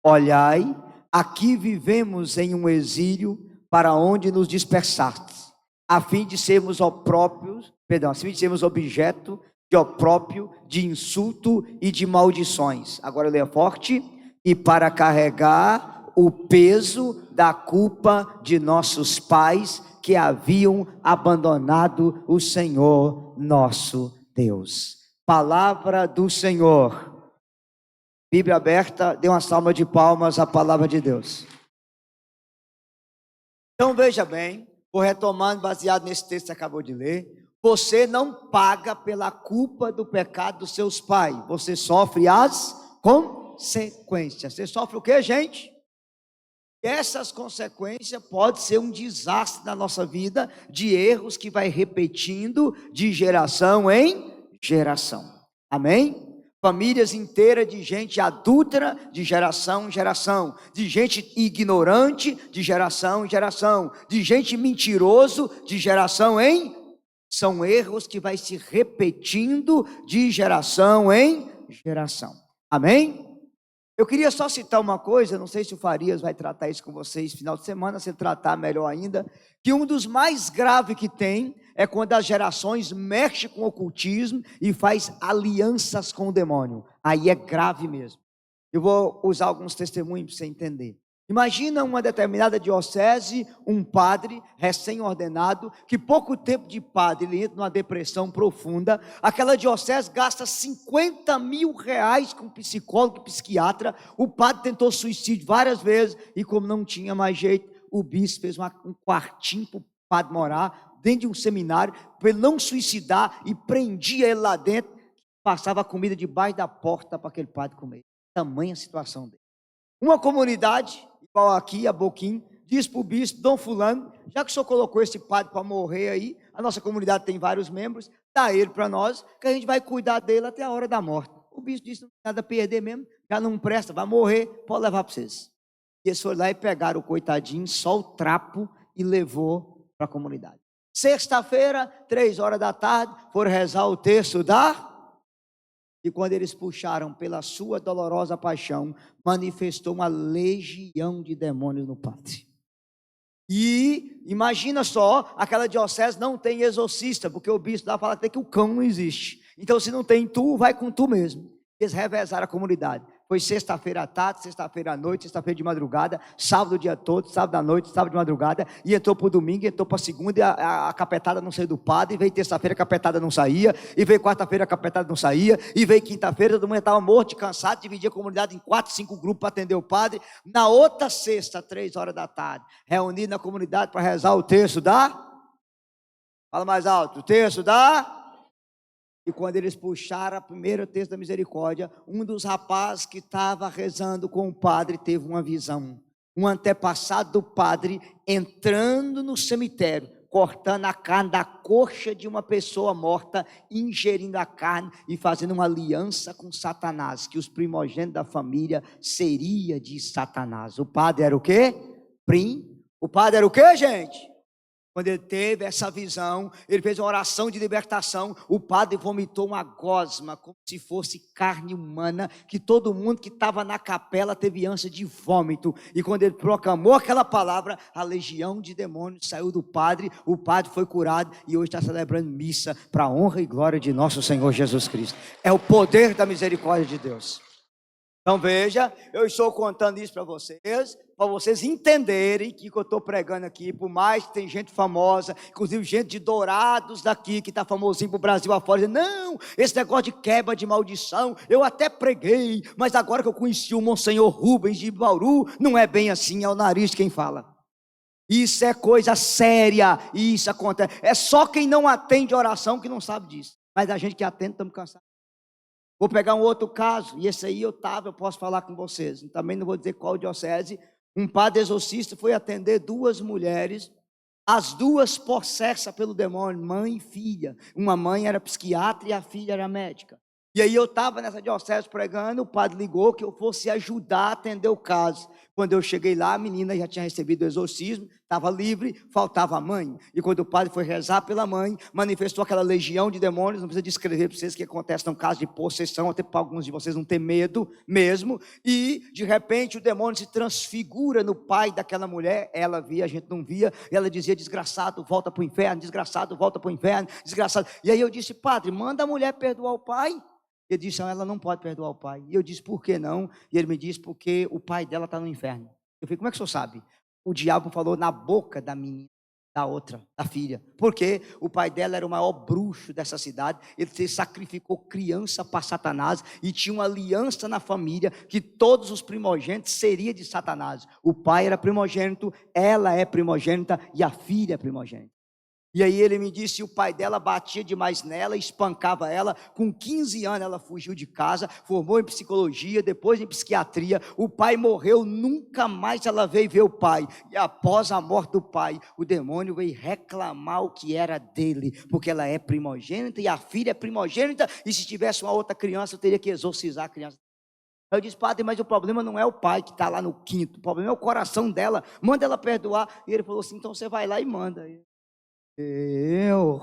Olhai, aqui vivemos em um exílio, para onde nos dispersastes, a fim de sermos objeto de opróprio, de insulto e de maldições. Agora leia forte. E para carregar o peso da culpa de nossos pais, que haviam abandonado o Senhor nosso Deus. Palavra do Senhor. Bíblia aberta, dê uma salva de palmas à palavra de Deus. Então veja bem, vou retomando baseado nesse texto que você acabou de ler. Você não paga pela culpa do pecado dos seus pais, você sofre as consequências. Você sofre o que, gente? Essas consequências podem ser um desastre na nossa vida, de erros que vai repetindo de geração em geração. Amém? Famílias inteiras de gente adúltera, de geração em geração, de gente ignorante, de geração em geração, de gente mentiroso, de geração em... São erros que vai se repetindo de geração em geração. Amém? Eu queria só citar uma coisa, não sei se o Farias vai tratar isso com vocês final de semana, se tratar melhor ainda, que um dos mais graves que tem é quando as gerações mexem com o ocultismo e faz alianças com o demônio. Aí é grave mesmo. Eu vou usar alguns testemunhos para você entender. Imagina uma determinada diocese, um padre recém-ordenado, que pouco tempo de padre, ele entra numa depressão profunda, aquela diocese gasta 50 mil reais com psicólogo e psiquiatra, o padre tentou suicídio várias vezes, e como não tinha mais jeito, o bispo fez um quartinho para o padre morar, dentro de um seminário, para ele não suicidar, e prendia ele lá dentro, passava comida debaixo da porta para aquele padre comer. Tamanha a situação dele. Uma comunidade, igual aqui, a Boquim, diz para o bispo, Dom Fulano, já que o senhor colocou esse padre para morrer aí, a nossa comunidade tem vários membros, dá ele para nós, que a gente vai cuidar dele até a hora da morte. O bispo disse, não tem nada a perder mesmo, já não presta, vai morrer, pode levar para vocês. E eles foram lá e pegaram o coitadinho, só o trapo, e levou para a comunidade. Sexta-feira, 3 horas da tarde, foram rezar o terço da... E quando eles puxaram pela sua dolorosa paixão, manifestou uma legião de demônios no padre. E imagina só, aquela diocese não tem exorcista, porque o bispo lá fala até que o cão não existe. Então se não tem tu, vai com tu mesmo. Eles revezaram a comunidade. Foi sexta-feira à tarde, sexta-feira à noite, sexta-feira de madrugada, sábado o dia todo, sábado à noite, sábado de madrugada, e entrou para o domingo, entrou para a segunda, e a capetada não saiu do padre, e veio terça-feira, a capetada não saía, e veio quarta-feira, a capetada não saía, e veio quinta-feira, todo mundo estava morto de cansado, dividia a comunidade em 4, 5 grupos para atender o padre. Na outra sexta, 3 horas da tarde, reunido na comunidade para rezar o terço da... Fala mais alto, o terço da... E quando eles puxaram a primeira terço da misericórdia, um dos rapazes que estava rezando com o padre teve uma visão. Um antepassado do padre entrando no cemitério, cortando a carne da coxa de uma pessoa morta, ingerindo a carne e fazendo uma aliança com Satanás, que os primogênitos da família seria de Satanás. O padre era o quê? O padre era o quê, gente? Quando ele teve essa visão, ele fez uma oração de libertação, o padre vomitou uma gosma, como se fosse carne humana, que todo mundo que estava na capela teve ânsia de vômito, e quando ele proclamou aquela palavra, a legião de demônios saiu do padre, o padre foi curado, e hoje está celebrando missa, para a honra e glória de nosso Senhor Jesus Cristo. É o poder da misericórdia de Deus. Então veja, eu estou contando isso para vocês entenderem que eu estou pregando aqui, por mais que tem gente famosa, inclusive gente de Dourados daqui, que está famosinho para o Brasil afora, dizendo, não, esse negócio de quebra de maldição, eu até preguei, mas agora que eu conheci o Monsenhor Rubens de Bauru, não é bem assim, é o nariz quem fala. Isso é coisa séria, isso acontece, é só quem não atende oração que não sabe disso, mas a gente que atende estamos cansados. Vou pegar um outro caso, e esse aí eu posso falar com vocês, também não vou dizer qual diocese. Um padre exorcista foi atender 2 mulheres, as 2 possessas pelo demônio, mãe e filha. Uma mãe era psiquiatra e a filha era médica. E aí eu estava nessa diocese pregando, o padre ligou que eu fosse ajudar a atender o caso. Quando eu cheguei lá, a menina já tinha recebido o exorcismo, estava livre, faltava a mãe. E quando o padre foi rezar pela mãe, manifestou aquela legião de demônios. Não precisa descrever para vocês o que acontece no caso de possessão, até para alguns de vocês não ter medo mesmo. E de repente o demônio se transfigura no pai daquela mulher. Ela via, a gente não via. E ela dizia: desgraçado, volta para o inferno, desgraçado, volta para o inferno, desgraçado. E aí eu disse: padre, manda a mulher perdoar o pai. Ele disse: ela não pode perdoar o pai. E eu disse: por que não? E ele me disse: porque o pai dela está no inferno. Eu falei: como é que o senhor sabe? O diabo falou na boca da menina, da outra, da filha. Porque o pai dela era o maior bruxo dessa cidade. Ele sacrificou criança para Satanás e tinha uma aliança na família que todos os primogênitos seriam de Satanás. O pai era primogênito, ela é primogênita e a filha é primogênita. E aí ele me disse que o pai dela batia demais nela, espancava ela. Com 15 anos ela fugiu de casa, formou em psicologia, depois em psiquiatria. O pai morreu, nunca mais ela veio ver o pai. E após a morte do pai, o demônio veio reclamar o que era dele, porque ela é primogênita e a filha é primogênita, e se tivesse uma outra criança, eu teria que exorcizar a criança. Eu disse: padre, mas o problema não é o pai que está lá no quinto, o problema é o coração dela, manda ela perdoar. E ele falou assim: então você vai lá e manda. Eu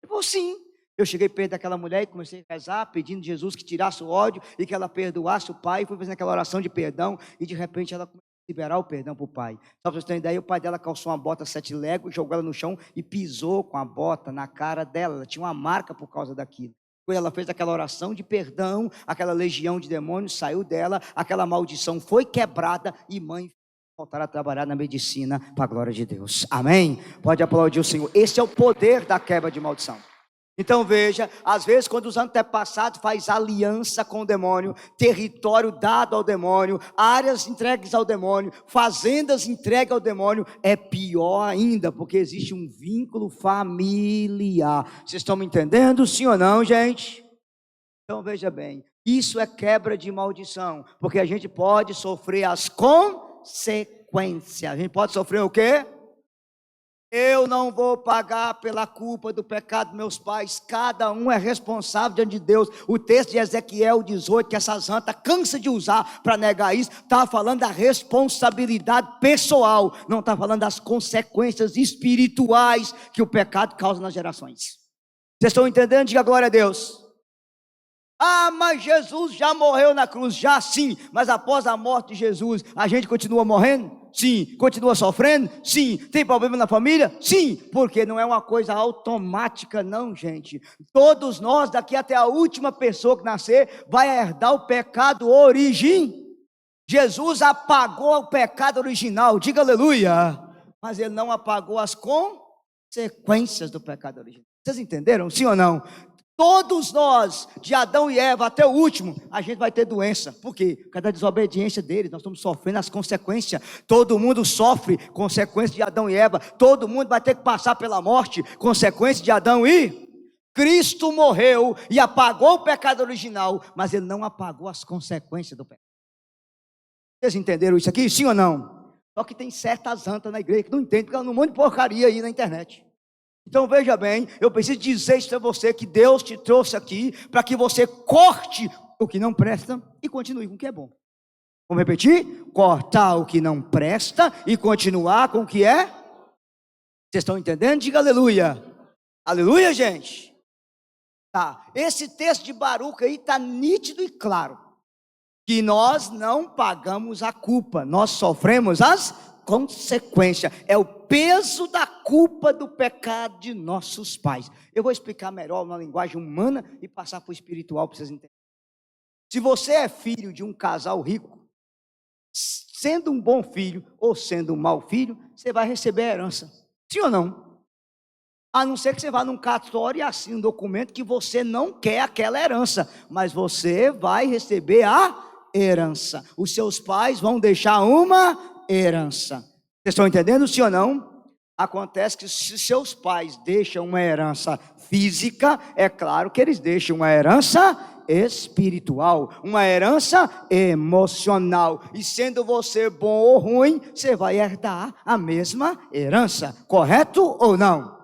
falei: sim. Eu cheguei perto daquela mulher e comecei a rezar, pedindo a Jesus que tirasse o ódio e que ela perdoasse o pai. Fui fazendo aquela oração de perdão e de repente ela começou a liberar o perdão para o pai. Só para vocês terem ideia, o pai dela calçou uma bota 7 legos, jogou ela no chão e pisou com a bota na cara dela. Ela tinha uma marca por causa daquilo. Quando ela fez aquela oração de perdão, aquela legião de demônios saiu dela, aquela maldição foi quebrada e mãe voltar a trabalhar na medicina para a glória de Deus. Amém? Pode aplaudir o Senhor. Esse é o poder da quebra de maldição. Então veja, às vezes quando os antepassados faz aliança com o demônio, território dado ao demônio, áreas entregues ao demônio, fazendas entregues ao demônio, é pior ainda, porque existe um vínculo familiar. Vocês estão me entendendo, sim ou não, gente? Então veja bem, isso é quebra de maldição, porque a gente pode sofrer as consequências. A gente pode sofrer o quê? Eu não vou pagar pela culpa do pecado dos meus pais. Cada um é responsável diante de Deus. O texto de Ezequiel 18, que essa santa cansa de usar para negar isso, está falando da responsabilidade pessoal, não está falando das consequências espirituais que o pecado causa nas gerações. Vocês estão entendendo? Diga glória a Deus. Ah, mas Jesus já morreu na cruz. Já sim, mas após a morte de Jesus, a gente continua morrendo? Sim. Continua sofrendo? Sim. Tem problema na família? Sim. Porque não é uma coisa automática não, gente. Todos nós, daqui até a última pessoa que nascer, vai herdar o pecado original. Jesus apagou o pecado original, diga aleluia. Mas ele não apagou as consequências do pecado original. Vocês entenderam? Sim ou não? Todos nós, de Adão e Eva até o último, a gente vai ter doença. Por quê? Por causa da desobediência deles, nós estamos sofrendo as consequências. Todo mundo sofre consequências de Adão e Eva. Todo mundo vai ter que passar pela morte, consequências de Adão e Cristo morreu e apagou o pecado original, mas ele não apagou as consequências do pecado. Vocês entenderam isso aqui? Sim ou não? Só que tem certas antas na igreja que não entendem, porque ela não monte porcaria aí na internet. Então veja bem, eu preciso dizer isso para você, que Deus te trouxe aqui para que você corte o que não presta e continue com o que é bom. Vamos repetir? Cortar o que não presta e continuar com o que é. Vocês estão entendendo? Diga aleluia. Aleluia, gente. Tá. Esse texto de Baruque aí está nítido e claro, que nós não pagamos a culpa, nós sofremos as consequência, é o peso da culpa do pecado de nossos pais. Eu vou explicar melhor na linguagem humana e passar para o espiritual para vocês entenderem. Se você é filho de um casal rico, sendo um bom filho ou sendo um mau filho, você vai receber a herança. Sim ou não? A não ser que você vá num cartório e assine um documento que você não quer aquela herança, mas você vai receber a herança. Os seus pais vão deixar uma herança. Vocês estão entendendo, sim ou não? Acontece que se seus pais deixam uma herança física, é claro que eles deixam uma herança espiritual, uma herança emocional. E sendo você bom ou ruim, você vai herdar a mesma herança. Correto ou não?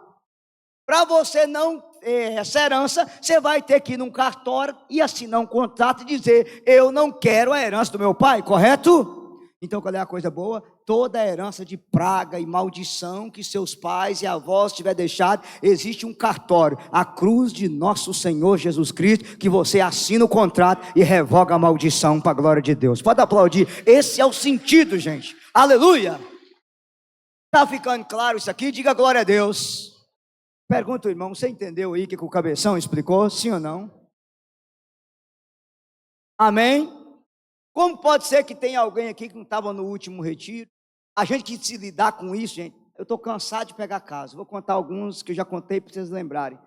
Para você não essa herança, você vai ter que ir num cartório e assinar um contrato e dizer: eu não quero a herança do meu pai, correto? Então, qual é a coisa boa? Toda a herança de praga e maldição que seus pais e avós tiver deixado, existe um cartório, a cruz de nosso Senhor Jesus Cristo, que você assina o contrato e revoga a maldição para a glória de Deus. Pode aplaudir, esse é o sentido, gente. Aleluia! Está ficando claro isso aqui? Diga glória a Deus. Pergunta o irmão, você entendeu aí o que o cabeção explicou? Sim ou não? Amém? Como pode ser que tenha alguém aqui que não estava no último retiro? A gente que se lidar com isso, gente, eu estou cansado de pegar caso. Vou contar alguns que eu já contei para vocês lembrarem.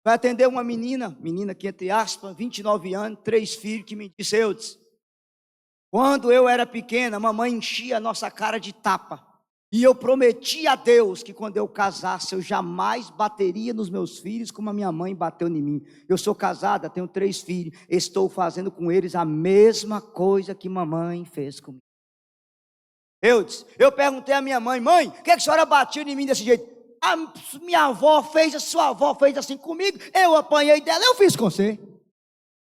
Vai atender uma menina que entre aspas, 29 anos, 3 filhos, que me disse: Eudes, quando eu era pequena, a mamãe enchia a nossa cara de tapa. E eu prometi a Deus que quando eu casasse, eu jamais bateria nos meus filhos como a minha mãe bateu em mim. Eu sou casada, tenho 3 filhos, estou fazendo com eles a mesma coisa que mamãe fez comigo. Eu perguntei à minha mãe: mãe, por que a senhora batia em mim desse jeito? A minha avó fez, a sua avó fez assim comigo, eu apanhei dela, eu fiz com você.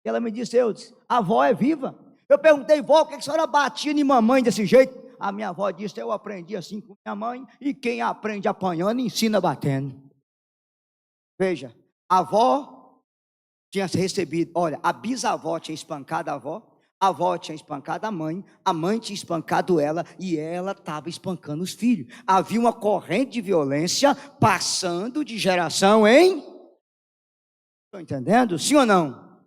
E ela me disse: Eudes, a avó é viva. Eu perguntei: vó, por que a senhora batia em mamãe desse jeito? A minha avó disse: eu aprendi assim com minha mãe, e quem aprende apanhando, ensina batendo. Veja, a avó tinha recebido, olha, a bisavó tinha espancado a avó tinha espancado a mãe tinha espancado ela, e ela estava espancando os filhos. Havia uma corrente de violência passando de geração em... Estão entendendo? Sim ou não?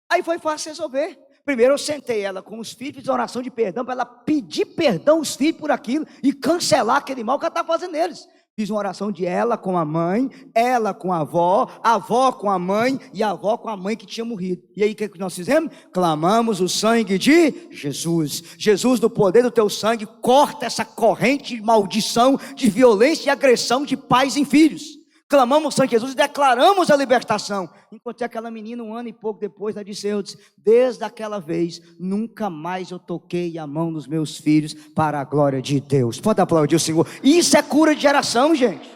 Aí foi fácil resolver. Primeiro eu sentei ela com os filhos, fiz oração de perdão para ela pedir perdão aos filhos por aquilo e cancelar aquele mal que ela estava fazendo neles. Fiz uma oração de ela com a mãe, ela com a avó com a mãe e a avó com a mãe que tinha morrido. E aí o que nós fizemos? Clamamos o sangue de Jesus. Jesus, no poder do teu sangue, corta essa corrente de maldição, de violência e agressão de pais em filhos. Clamamos o sangue de Jesus e declaramos a libertação. Encontrei aquela menina 1 ano e pouco depois, ela disse: Eudes, desde aquela vez, nunca mais eu toquei a mão nos meus filhos para a glória de Deus. Pode aplaudir o Senhor. Isso é cura de geração, gente.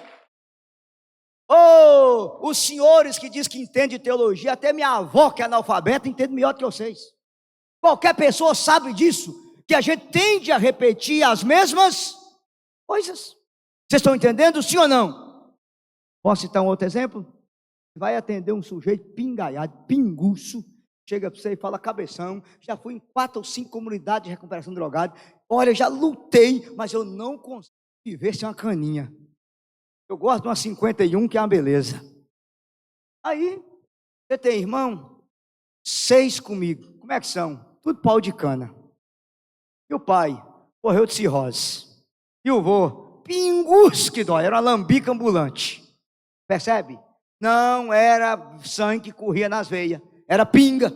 Oh, os senhores que dizem que entendem teologia, até minha avó que é analfabeta entende melhor do que vocês. Qualquer pessoa sabe disso, que a gente tende a repetir as mesmas coisas. Vocês estão entendendo, sim ou não? Posso citar um outro exemplo? Vai atender um sujeito pingaiado, pinguço, chega para você e fala: cabeção, já fui em 4 ou 5 comunidades de recuperação drogada, olha, já lutei, mas eu não consigo viver sem uma caninha. Eu gosto de uma 51, que é uma beleza. Aí, você tem irmão, 6 comigo, como é que são? Tudo pau de cana. E o pai morreu de cirrose. E o vô, pingus que dói, era uma lambica ambulante. Percebe? Não era sangue que corria nas veias, era pinga.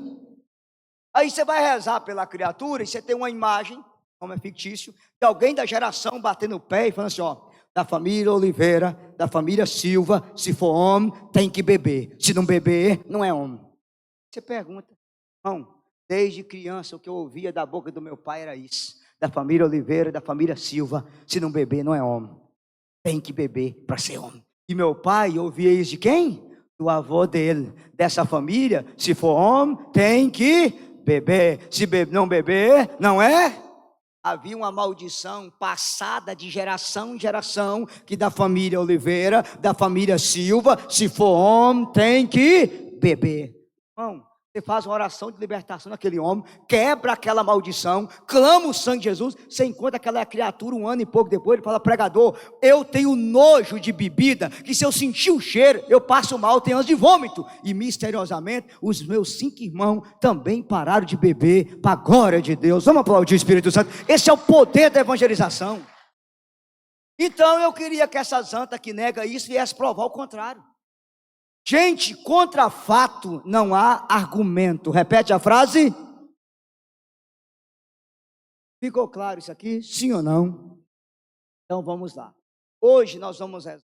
Aí você vai rezar pela criatura e você tem uma imagem, como é fictício, de alguém da geração batendo o pé e falando assim: ó, da família Oliveira, da família Silva, se for homem, tem que beber. Se não beber, não é homem. Você pergunta: não, desde criança o que eu ouvia da boca do meu pai era isso: da família Oliveira, da família Silva, se não beber, não é homem. Tem que beber para ser homem. E meu pai ouvia isso de quem? Do avô dele, dessa família. Se for homem, tem que beber. Se não beber, não é? Havia uma maldição passada de geração em geração, que da família Oliveira, da família Silva, se for homem, tem que beber. Irmão, você faz uma oração de libertação daquele homem, quebra aquela maldição, clama o sangue de Jesus, você encontra aquela criatura 1 ano e pouco depois, ele fala: pregador, eu tenho nojo de bebida, que se eu sentir o cheiro, eu passo mal, tenho ânsia de vômito. E misteriosamente, os meus 5 irmãos também pararam de beber, para a glória de Deus. Vamos aplaudir o Espírito Santo. Esse é o poder da evangelização. Então eu queria que essa santa que nega isso viesse provar o contrário. Gente, contra fato não há argumento. Repete a frase. Ficou claro isso aqui? Sim ou não? Então vamos lá. Hoje nós vamos rezar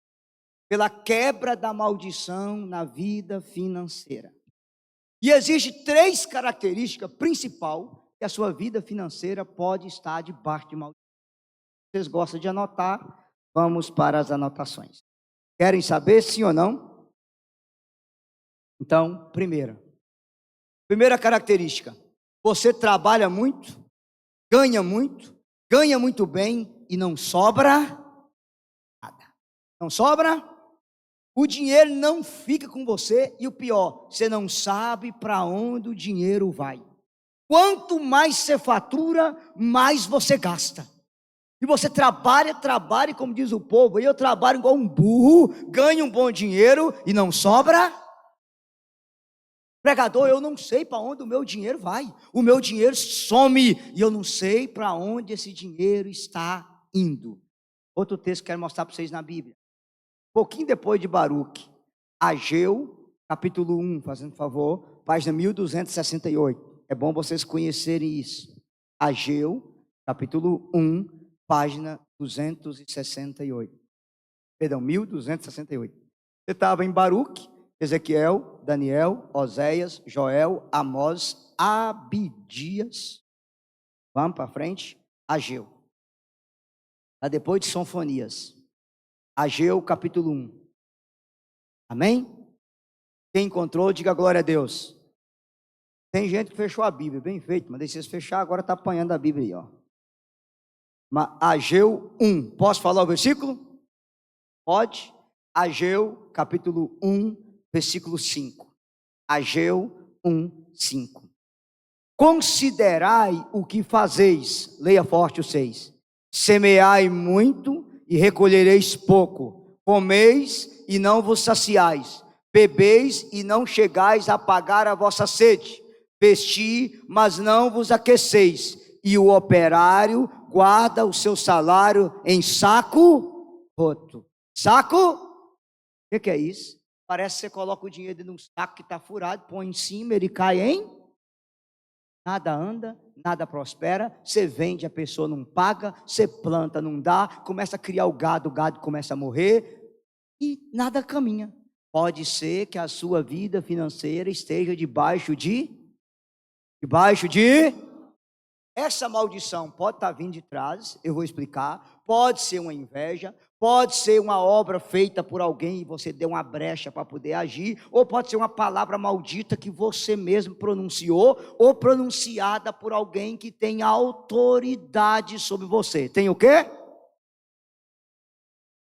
pela quebra da maldição na vida financeira. E existe 3 características principais que a sua vida financeira pode estar debaixo de maldição. Vocês gostam de anotar? Vamos para as anotações. Querem saber sim ou não? Então, primeira característica, você trabalha muito, ganha muito bem e não sobra nada. Não sobra? O dinheiro não fica com você e o pior, você não sabe para onde o dinheiro vai. Quanto mais você fatura, mais você gasta. E você trabalha, como diz o povo, e eu trabalho igual um burro, ganho um bom dinheiro e não sobra. Pregador, eu não sei para onde o meu dinheiro vai. O meu dinheiro some e eu não sei para onde esse dinheiro está indo. Outro texto que eu quero mostrar para vocês na Bíblia. Pouquinho depois de Baruque, Ageu, capítulo 1, fazendo favor, página 1268. É bom vocês conhecerem isso. Ageu, capítulo 1, página 268. Perdão, 1268. Você estava em Baruque, Ezequiel, Daniel, Oséias, Joel, Amós, Abidias. Vamos para frente. Ageu. Está depois de Sonfonias. Ageu, capítulo 1. Amém? Quem encontrou, diga glória a Deus. Tem gente que fechou a Bíblia, bem feito, mas deixa vocês fechar, agora está apanhando a Bíblia aí, ó. Ageu 1. Posso falar o versículo? Pode. Ageu, capítulo 1, versículo 5. Ageu 1, 5. Considerai o que fazeis, leia forte o 6. Semeai muito e recolhereis pouco. Comeis e não vos saciais. Bebeis e não chegais a apagar a vossa sede. Vesti, mas não vos aqueceis. E o operário guarda o seu salário em saco roto. Saco? O que é isso? Parece que você coloca o dinheiro dentro de um saco que está furado, põe em cima, ele cai em nada anda, nada prospera, você vende, a pessoa não paga, você planta, não dá, começa a criar o gado começa a morrer e nada caminha. Pode ser que a sua vida financeira esteja debaixo de essa maldição. Pode estar vindo de trás, eu vou explicar. Pode ser uma inveja, pode ser uma obra feita por alguém e você deu uma brecha para poder agir, ou pode ser uma palavra maldita que você mesmo pronunciou, ou pronunciada por alguém que tem autoridade sobre você. Tem o quê?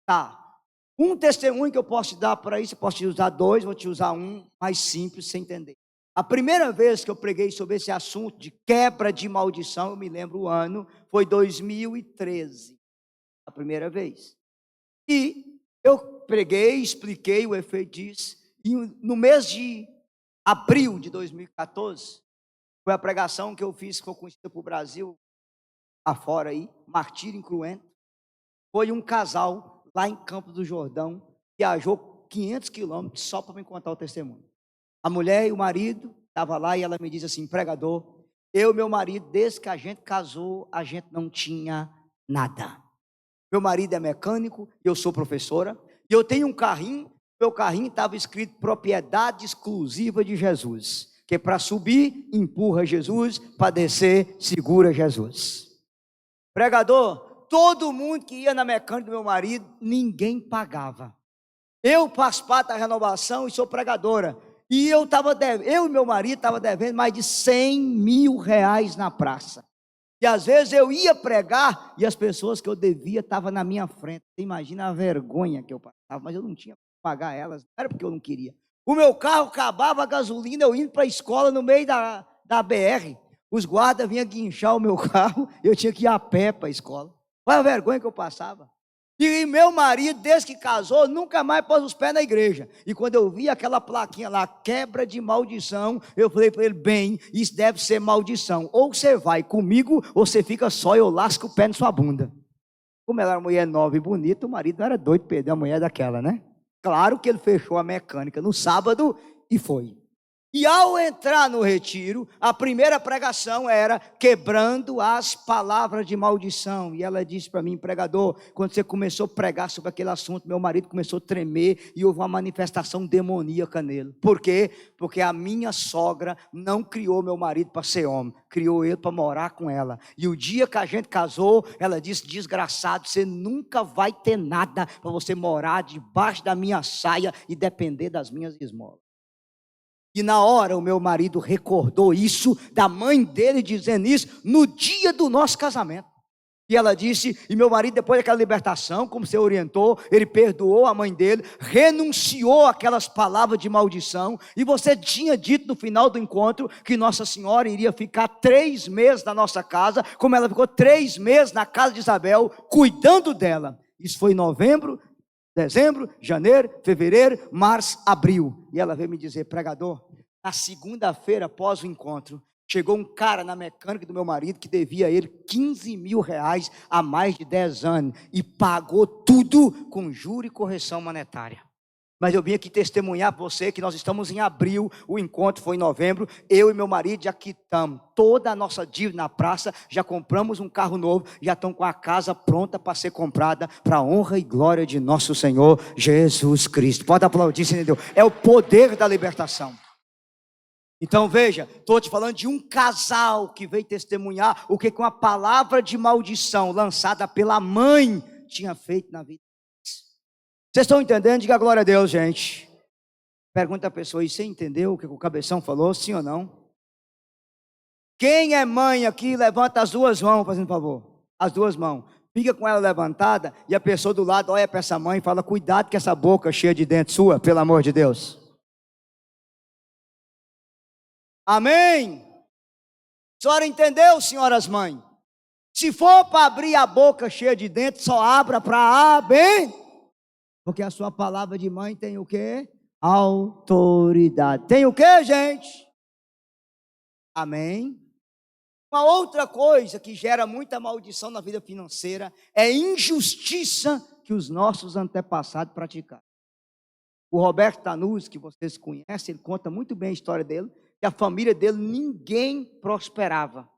Tá. Um testemunho que eu posso te dar para isso, eu posso te usar dois, vou te usar um mais simples, sem entender. A primeira vez que eu preguei sobre esse assunto de quebra de maldição, eu me lembro o ano, foi 2013, a primeira vez. E eu preguei, expliquei o efeito disso, e no mês de abril de 2014, foi a pregação que eu fiz, que foi conhecida para o Brasil, afora aí, Martírio Incruento. Foi um casal lá em Campos do Jordão, viajou 500 quilômetros só para me contar o testemunho. A mulher e o marido estavam lá e ela me disse assim: pregador, eu e meu marido, desde que a gente casou, a gente não tinha nada. Meu marido é mecânico, eu sou professora, e eu tenho um carrinho, meu carrinho estava escrito propriedade exclusiva de Jesus, que para subir, empurra Jesus, para descer, segura Jesus. Pregador, todo mundo que ia na mecânica do meu marido, ninguém pagava. Eu faço parte da renovação e sou pregadora. E eu e meu marido estavam devendo mais de 100 mil reais na praça. E às vezes eu ia pregar e as pessoas que eu devia estavam na minha frente. Você imagina a vergonha que eu passava, mas eu não tinha para pagar elas, não era porque eu não queria. O meu carro acabava a gasolina, eu indo para a escola no meio da BR. Os guardas vinham guinchar o meu carro, eu tinha que ir a pé para a escola. Olha a vergonha que eu passava. E meu marido, desde que casou, nunca mais pôs os pés na igreja. E quando eu vi aquela plaquinha lá, quebra de maldição, eu falei para ele: bem, isso deve ser maldição. Ou você vai comigo, ou você fica só e eu lasco o pé na sua bunda. Como ela era uma mulher nova e bonita, o marido não era doido de perder a mulher daquela, né? Claro que ele fechou a mecânica no sábado e foi. E ao entrar no retiro, a primeira pregação era quebrando as palavras de maldição. E ela disse para mim: pregador, quando você começou a pregar sobre aquele assunto, meu marido começou a tremer e houve uma manifestação demoníaca nele. Por quê? Porque a minha sogra não criou meu marido para ser homem, criou ele para morar com ela. E o dia que a gente casou, ela disse: desgraçado, você nunca vai ter nada para você morar debaixo da minha saia e depender das minhas esmolas. E na hora o meu marido recordou isso da mãe dele dizendo isso no dia do nosso casamento. E ela disse, e meu marido depois daquela libertação, como você orientou, ele perdoou a mãe dele, renunciou aquelas palavras de maldição, e você tinha dito no final do encontro, que Nossa Senhora iria ficar 3 meses na nossa casa, como ela ficou 3 meses na casa de Isabel, cuidando dela. Isso foi em novembro, dezembro, janeiro, fevereiro, março, abril. E ela veio me dizer, pregador, na segunda-feira após o encontro, chegou um cara na mecânica do meu marido que devia a ele 15 mil reais há mais de 10 anos e pagou tudo com juro e correção monetária. Mas eu vim aqui testemunhar para você que nós estamos em abril, o encontro foi em novembro, eu e meu marido já quitamos toda a nossa dívida na praça, já compramos um carro novo, já estamos com a casa pronta para ser comprada, para a honra e glória de nosso Senhor Jesus Cristo. Pode aplaudir, Senhor Deus. É o poder da libertação. Então veja, estou te falando de um casal que veio testemunhar o que uma palavra de maldição lançada pela mãe tinha feito na vida. Vocês estão entendendo? Diga glória a Deus, gente. Pergunta a pessoa, e você entendeu o que o cabeção falou, sim ou não? Quem é mãe aqui, levanta as 2 mãos, fazendo favor. As 2 mãos. Fica com ela levantada e a pessoa do lado olha para essa mãe e fala, cuidado com essa boca cheia de dente sua, pelo amor de Deus. Amém? A senhora entendeu, senhoras mães? Se for para abrir a boca cheia de dentes, só abra para bem. Porque a sua palavra de mãe tem o quê? Autoridade. Tem o quê, gente? Amém? Uma outra coisa que gera muita maldição na vida financeira é injustiça que os nossos antepassados praticaram. O Roberto Tanus, que vocês conhecem, ele conta muito bem a história dele, que a família dele, ninguém prosperava.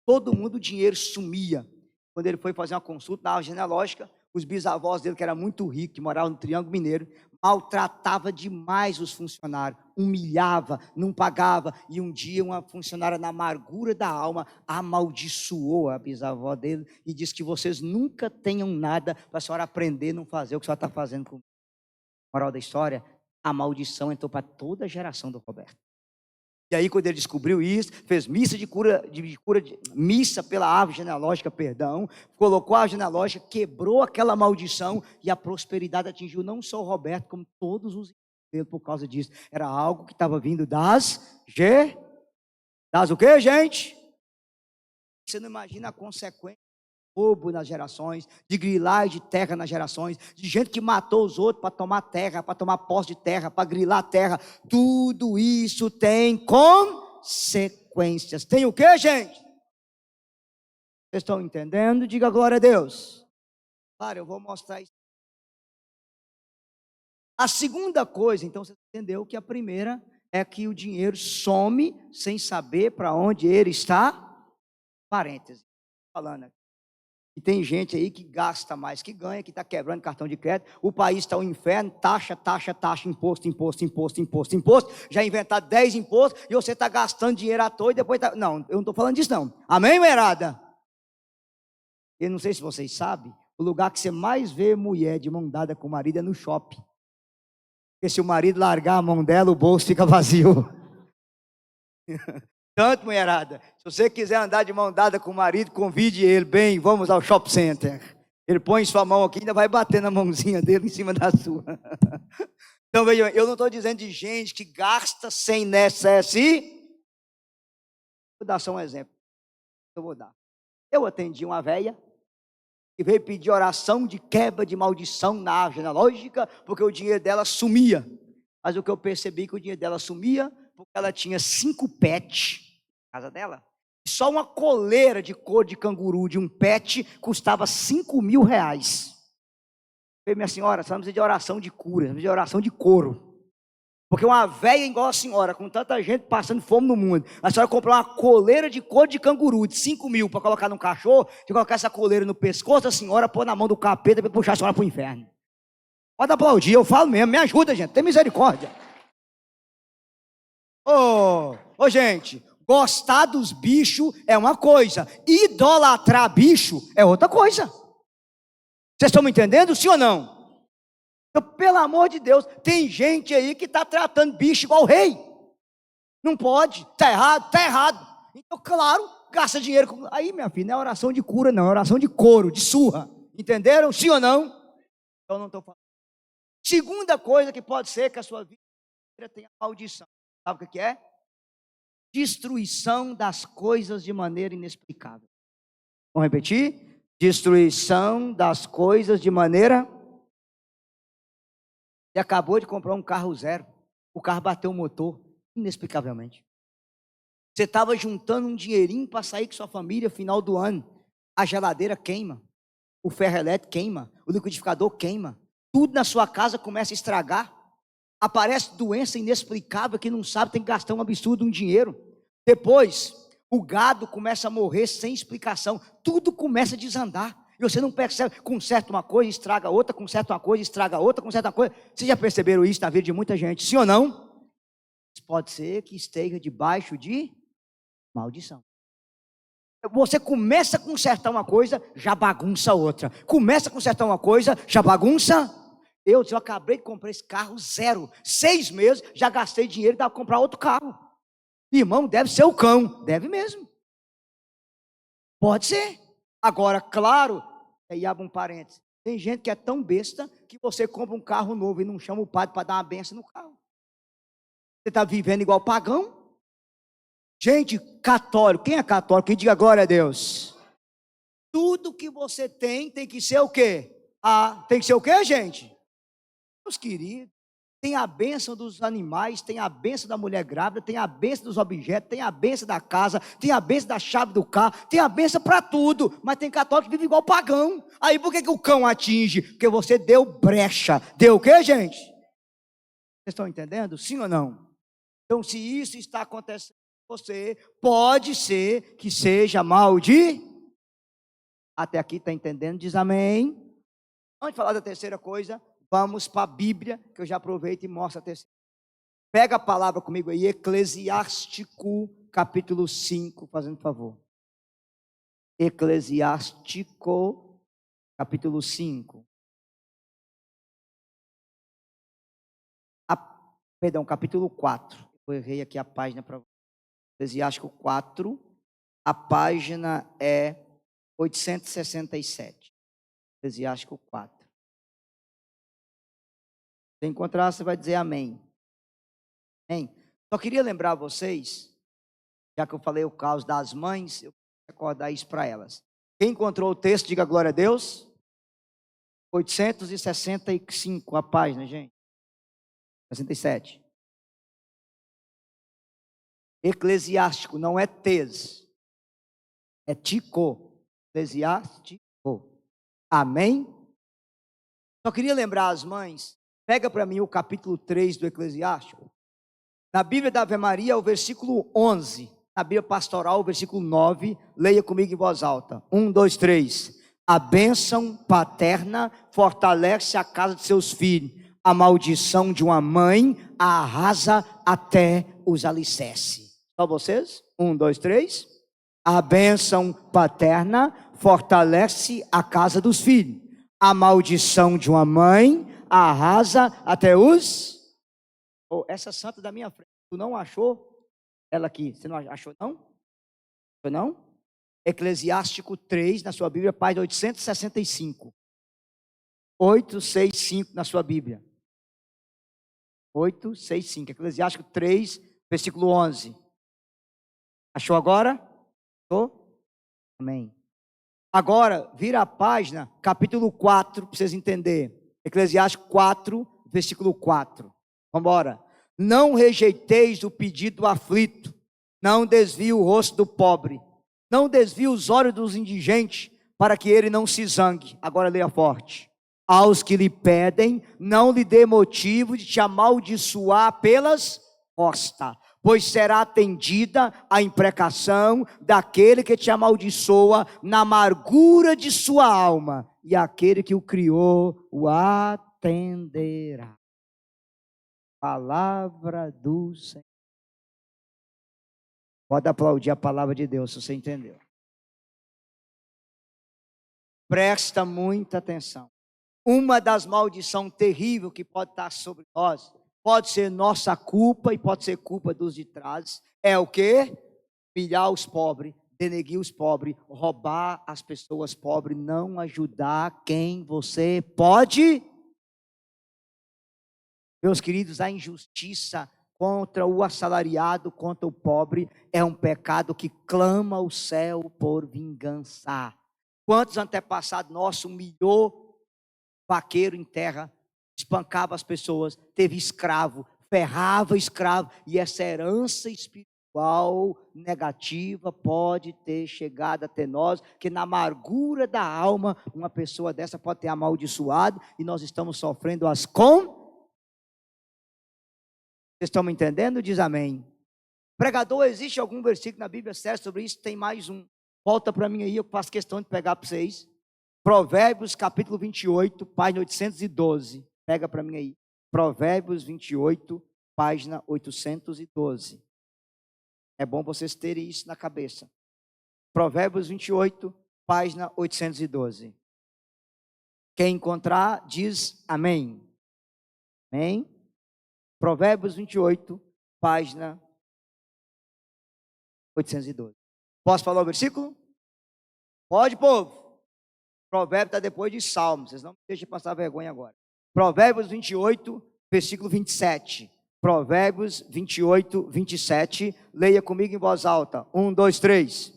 Todo mundo, o dinheiro sumia. Quando ele foi fazer uma consulta na árvore genealógica, os bisavós dele, que eram muito ricos, que moravam no Triângulo Mineiro, maltratava demais os funcionários, humilhava, não pagava. E um dia uma funcionária, na amargura da alma, amaldiçoou a bisavó dele e disse que vocês nunca tenham nada para a senhora aprender a não fazer o que a senhora está fazendo comigo. Moral da história, a maldição entrou para toda a geração do Roberto. E aí, quando ele descobriu isso, fez missa missa pela árvore genealógica, colocou a árvore genealógica, quebrou aquela maldição e a prosperidade atingiu não só o Roberto, como todos os dele por causa disso. Era algo que estava vindo das o quê, gente? Você não imagina a consequência de roubo nas gerações, de grilagem de terra nas gerações, de gente que matou os outros para tomar terra, para tomar posse de terra, para grilar a terra. Tudo isso tem consequências. Tem o quê, gente? Vocês estão entendendo? Diga glória a Deus. Claro, eu vou mostrar isso. A segunda coisa, então você entendeu que a primeira é que o dinheiro some sem saber para onde ele está. Parênteses, falando aqui. E tem gente aí que gasta mais que ganha, que está quebrando cartão de crédito. O país está um inferno, taxa, imposto. Já inventaram 10 impostos e você está gastando dinheiro à toa e depois está... Não, eu não estou falando disso não. Amém, mulherada? Eu não sei se vocês sabem, o lugar que você mais vê mulher de mão dada com o marido é no shopping. Porque se o marido largar a mão dela, o bolso fica vazio. Tanto, mulherada, se você quiser andar de mão dada com o marido, convide ele, bem, vamos ao shopping center. Ele põe sua mão aqui e ainda vai bater na mãozinha dele em cima da sua. Então, veja, eu não estou dizendo de gente que gasta sem necessidade. Vou dar só um exemplo. Eu atendi uma velha que veio pedir oração de quebra de maldição na árvore genealógica, porque o dinheiro dela sumia. Mas o que eu percebi que o dinheiro dela sumia, porque ela tinha 5 pets na casa dela. E só uma coleira de couro de canguru de um pet custava 5 mil reais. Eu falei, minha senhora, você não precisa de oração de cura, você precisa de oração de couro. Porque uma velha igual a senhora, com tanta gente passando fome no mundo, a senhora comprou uma coleira de couro de canguru de 5 mil para colocar num cachorro, de colocar essa coleira no pescoço, a senhora pôr na mão do capeta para puxar a senhora para o inferno. Pode aplaudir, eu falo mesmo, me ajuda, gente, tem misericórdia. Ô, gente, gostar dos bichos é uma coisa, idolatrar bicho é outra coisa. Vocês estão me entendendo, sim ou não? Então, pelo amor de Deus, tem gente aí que está tratando bicho igual rei. Não pode, está errado, está errado. Então, claro, gasta dinheiro com... Aí, minha filha, não é oração de cura, não, é oração de couro, de surra. Entenderam? Sim ou não? Então, não estou falando. Segunda coisa que pode ser que a sua vida tenha maldição. Sabe o que é? Destruição das coisas de maneira inexplicável. Vamos repetir? Destruição das coisas de maneira... Você acabou de comprar um carro zero. O carro bateu o motor, inexplicavelmente. Você estava juntando um dinheirinho para sair com sua família final do ano. A geladeira queima. O ferro elétrico queima. O liquidificador queima. Tudo na sua casa começa a estragar. Aparece doença inexplicável que não sabe, tem que gastar um absurdo, um dinheiro. Depois, o gado começa a morrer sem explicação. Tudo começa a desandar. E você não percebe, conserta uma coisa, estraga outra, conserta uma coisa, estraga outra, conserta uma coisa. Vocês já perceberam isso na vida de muita gente, sim ou não? Pode ser que esteja debaixo de maldição. Você começa a consertar uma coisa, já bagunça outra. Começa a consertar uma coisa, já bagunça. Eu acabei de comprar esse carro zero. 6 meses, já gastei dinheiro e dá para comprar outro carro. Irmão, deve ser o cão. Deve mesmo. Pode ser. Agora, claro, aí abre um parênteses. Tem gente que é tão besta que você compra um carro novo e não chama o padre para dar uma benção no carro. Você está vivendo igual pagão? Gente, católico, quem é católico? Quem diga glória a Deus. Tudo que você tem que ser o quê? Tem que ser o quê, gente? Meus queridos, tem a bênção dos animais, tem a bênção da mulher grávida, tem a bênção dos objetos, tem a bênção da casa, tem a bênção da chave do carro, tem a bênção para tudo, mas tem católico que vive igual pagão. Aí por que o cão atinge? Porque você deu brecha. Deu o quê, gente? Vocês estão entendendo? Sim ou não? Então, se isso está acontecendo com você, pode ser que seja mal de... Até aqui está entendendo? Diz amém. Antes de falar da terceira coisa, vamos para a Bíblia, que eu já aproveito e mostro a terceira. Pega a palavra comigo aí, Eclesiástico, capítulo 5, fazendo favor. Eclesiástico, capítulo 5. Perdão, capítulo 4. Eu errei aqui a página para você. Eclesiástico 4, a página é 867. Eclesiástico 4. Se encontrar, você vai dizer amém. Amém? Só queria lembrar vocês, já que eu falei o caos das mães, eu vou recordar isso para elas. Quem encontrou o texto, diga glória a Deus. 865 a página, gente. 67. Eclesiástico, não é tes. É tico. Eclesiástico. Amém? Só queria lembrar as mães, pega para mim o capítulo 3 do Eclesiástico. Na Bíblia da Ave Maria, o versículo 11. Na Bíblia Pastoral, o versículo 9. Leia comigo em voz alta. 1, 2, 3. A bênção paterna fortalece a casa de seus filhos. A maldição de uma mãe a arrasa até os alicerces. Só vocês? 1, 2, 3. A bênção paterna fortalece a casa dos filhos. A maldição de uma mãe arrasa até os... essa santa da minha frente, tu não achou ela aqui? Você não achou, não? Achou, não? Eclesiástico 3, na sua Bíblia, página 865. 865 na sua Bíblia. 865, Eclesiástico 3, versículo 11. Achou agora? Achou? Amém. Agora, vira a página, capítulo 4, para vocês entenderem. Eclesiástico 4, versículo 4. Vamos embora. Não rejeiteis o pedido do aflito, não desvie o rosto do pobre, não desvie os olhos dos indigentes, para que ele não se zangue. Agora leia forte. Aos que lhe pedem, não lhe dê motivo de te amaldiçoar pelas costas, pois será atendida a imprecação daquele que te amaldiçoa na amargura de sua alma, e aquele que o criou o atenderá. Palavra do Senhor. Pode aplaudir a palavra de Deus, se você entendeu. Presta muita atenção. Uma das maldições terríveis que pode estar sobre nós Pode ser nossa culpa e pode ser culpa dos de trás. É o quê? Humilhar os pobres, denegrir os pobres, roubar as pessoas pobres, não ajudar quem você pode. Meus queridos, a injustiça contra o assalariado, contra o pobre, é um pecado que clama o céu por vingança. Quantos antepassados nossos humilhou vaqueiro em terra, espancava as pessoas, teve escravo, ferrava escravo, e essa herança espiritual negativa pode ter chegado até nós, que na amargura da alma, uma pessoa dessa pode ter amaldiçoado, e nós estamos sofrendo as com. Vocês estão me entendendo? Diz amém. Pregador, existe algum versículo na Bíblia certo sobre isso? Tem mais um. Volta para mim aí, eu faço questão de pegar para vocês. Provérbios capítulo 28, página 812. Pega para mim aí. Provérbios 28, página 812. É bom vocês terem isso na cabeça. Provérbios 28, página 812. Quem encontrar, diz amém. Amém? Provérbios 28, página 812. Posso falar o versículo? Pode, povo. Provérbio está depois de Salmos. Vocês não me deixem passar vergonha agora. Provérbios 28, versículo 27. Provérbios 28, 27. Leia comigo em voz alta. 1, 2, 3.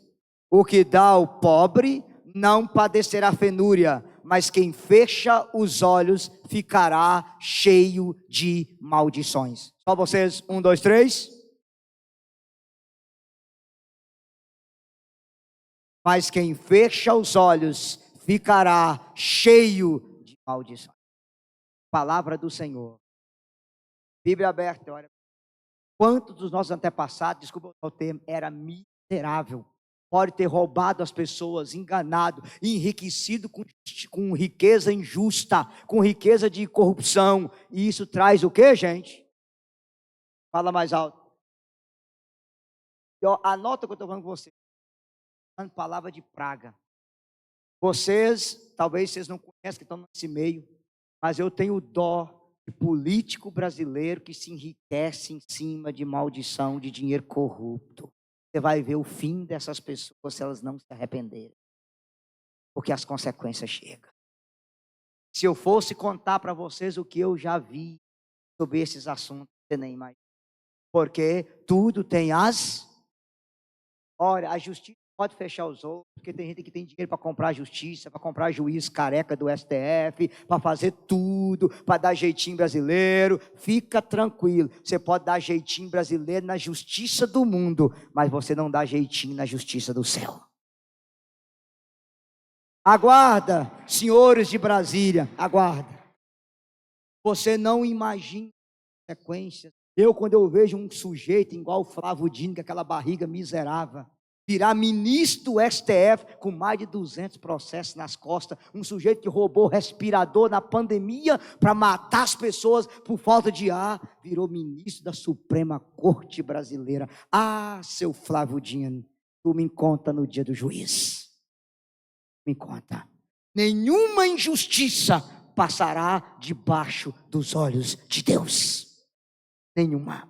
O que dá ao pobre não padecerá fenúria, mas quem fecha os olhos ficará cheio de maldições. Só vocês, 1, 2, 3. Mas quem fecha os olhos ficará cheio de maldições. Palavra do Senhor. Bíblia aberta, olha. Quantos dos nossos antepassados, desculpa o termo, era miserável. Pode ter roubado as pessoas, enganado, enriquecido com riqueza injusta, com riqueza de corrupção. E isso traz o que, gente? Fala mais alto. Anota o que eu estou falando com vocês. Palavra de praga. Vocês, talvez vocês não conhecem que estão nesse meio, mas eu tenho dó de político brasileiro que se enriquece em cima de maldição, de dinheiro corrupto. Você vai ver o fim dessas pessoas se elas não se arrependerem, porque as consequências chegam. Se eu fosse contar para vocês o que eu já vi sobre esses assuntos, você nem mais. Porque tudo tem as. Olha, a justiça pode fechar os olhos, porque tem gente que tem dinheiro para comprar justiça, para comprar juiz careca do STF, para fazer tudo, para dar jeitinho brasileiro. Fica tranquilo, você pode dar jeitinho brasileiro na justiça do mundo, mas você não dá jeitinho na justiça do céu. Aguarda, senhores de Brasília, aguarda. Você não imagina consequências. Quando eu vejo um sujeito igual o Flávio Dino, com aquela barriga miserável, virar ministro do STF com mais de 200 processos nas costas, um sujeito que roubou respirador na pandemia para matar as pessoas por falta de ar, virou ministro da Suprema Corte Brasileira. Ah, seu Flávio Dino, tu me conta no dia do juiz. Me conta. Nenhuma injustiça passará debaixo dos olhos de Deus. Nenhuma.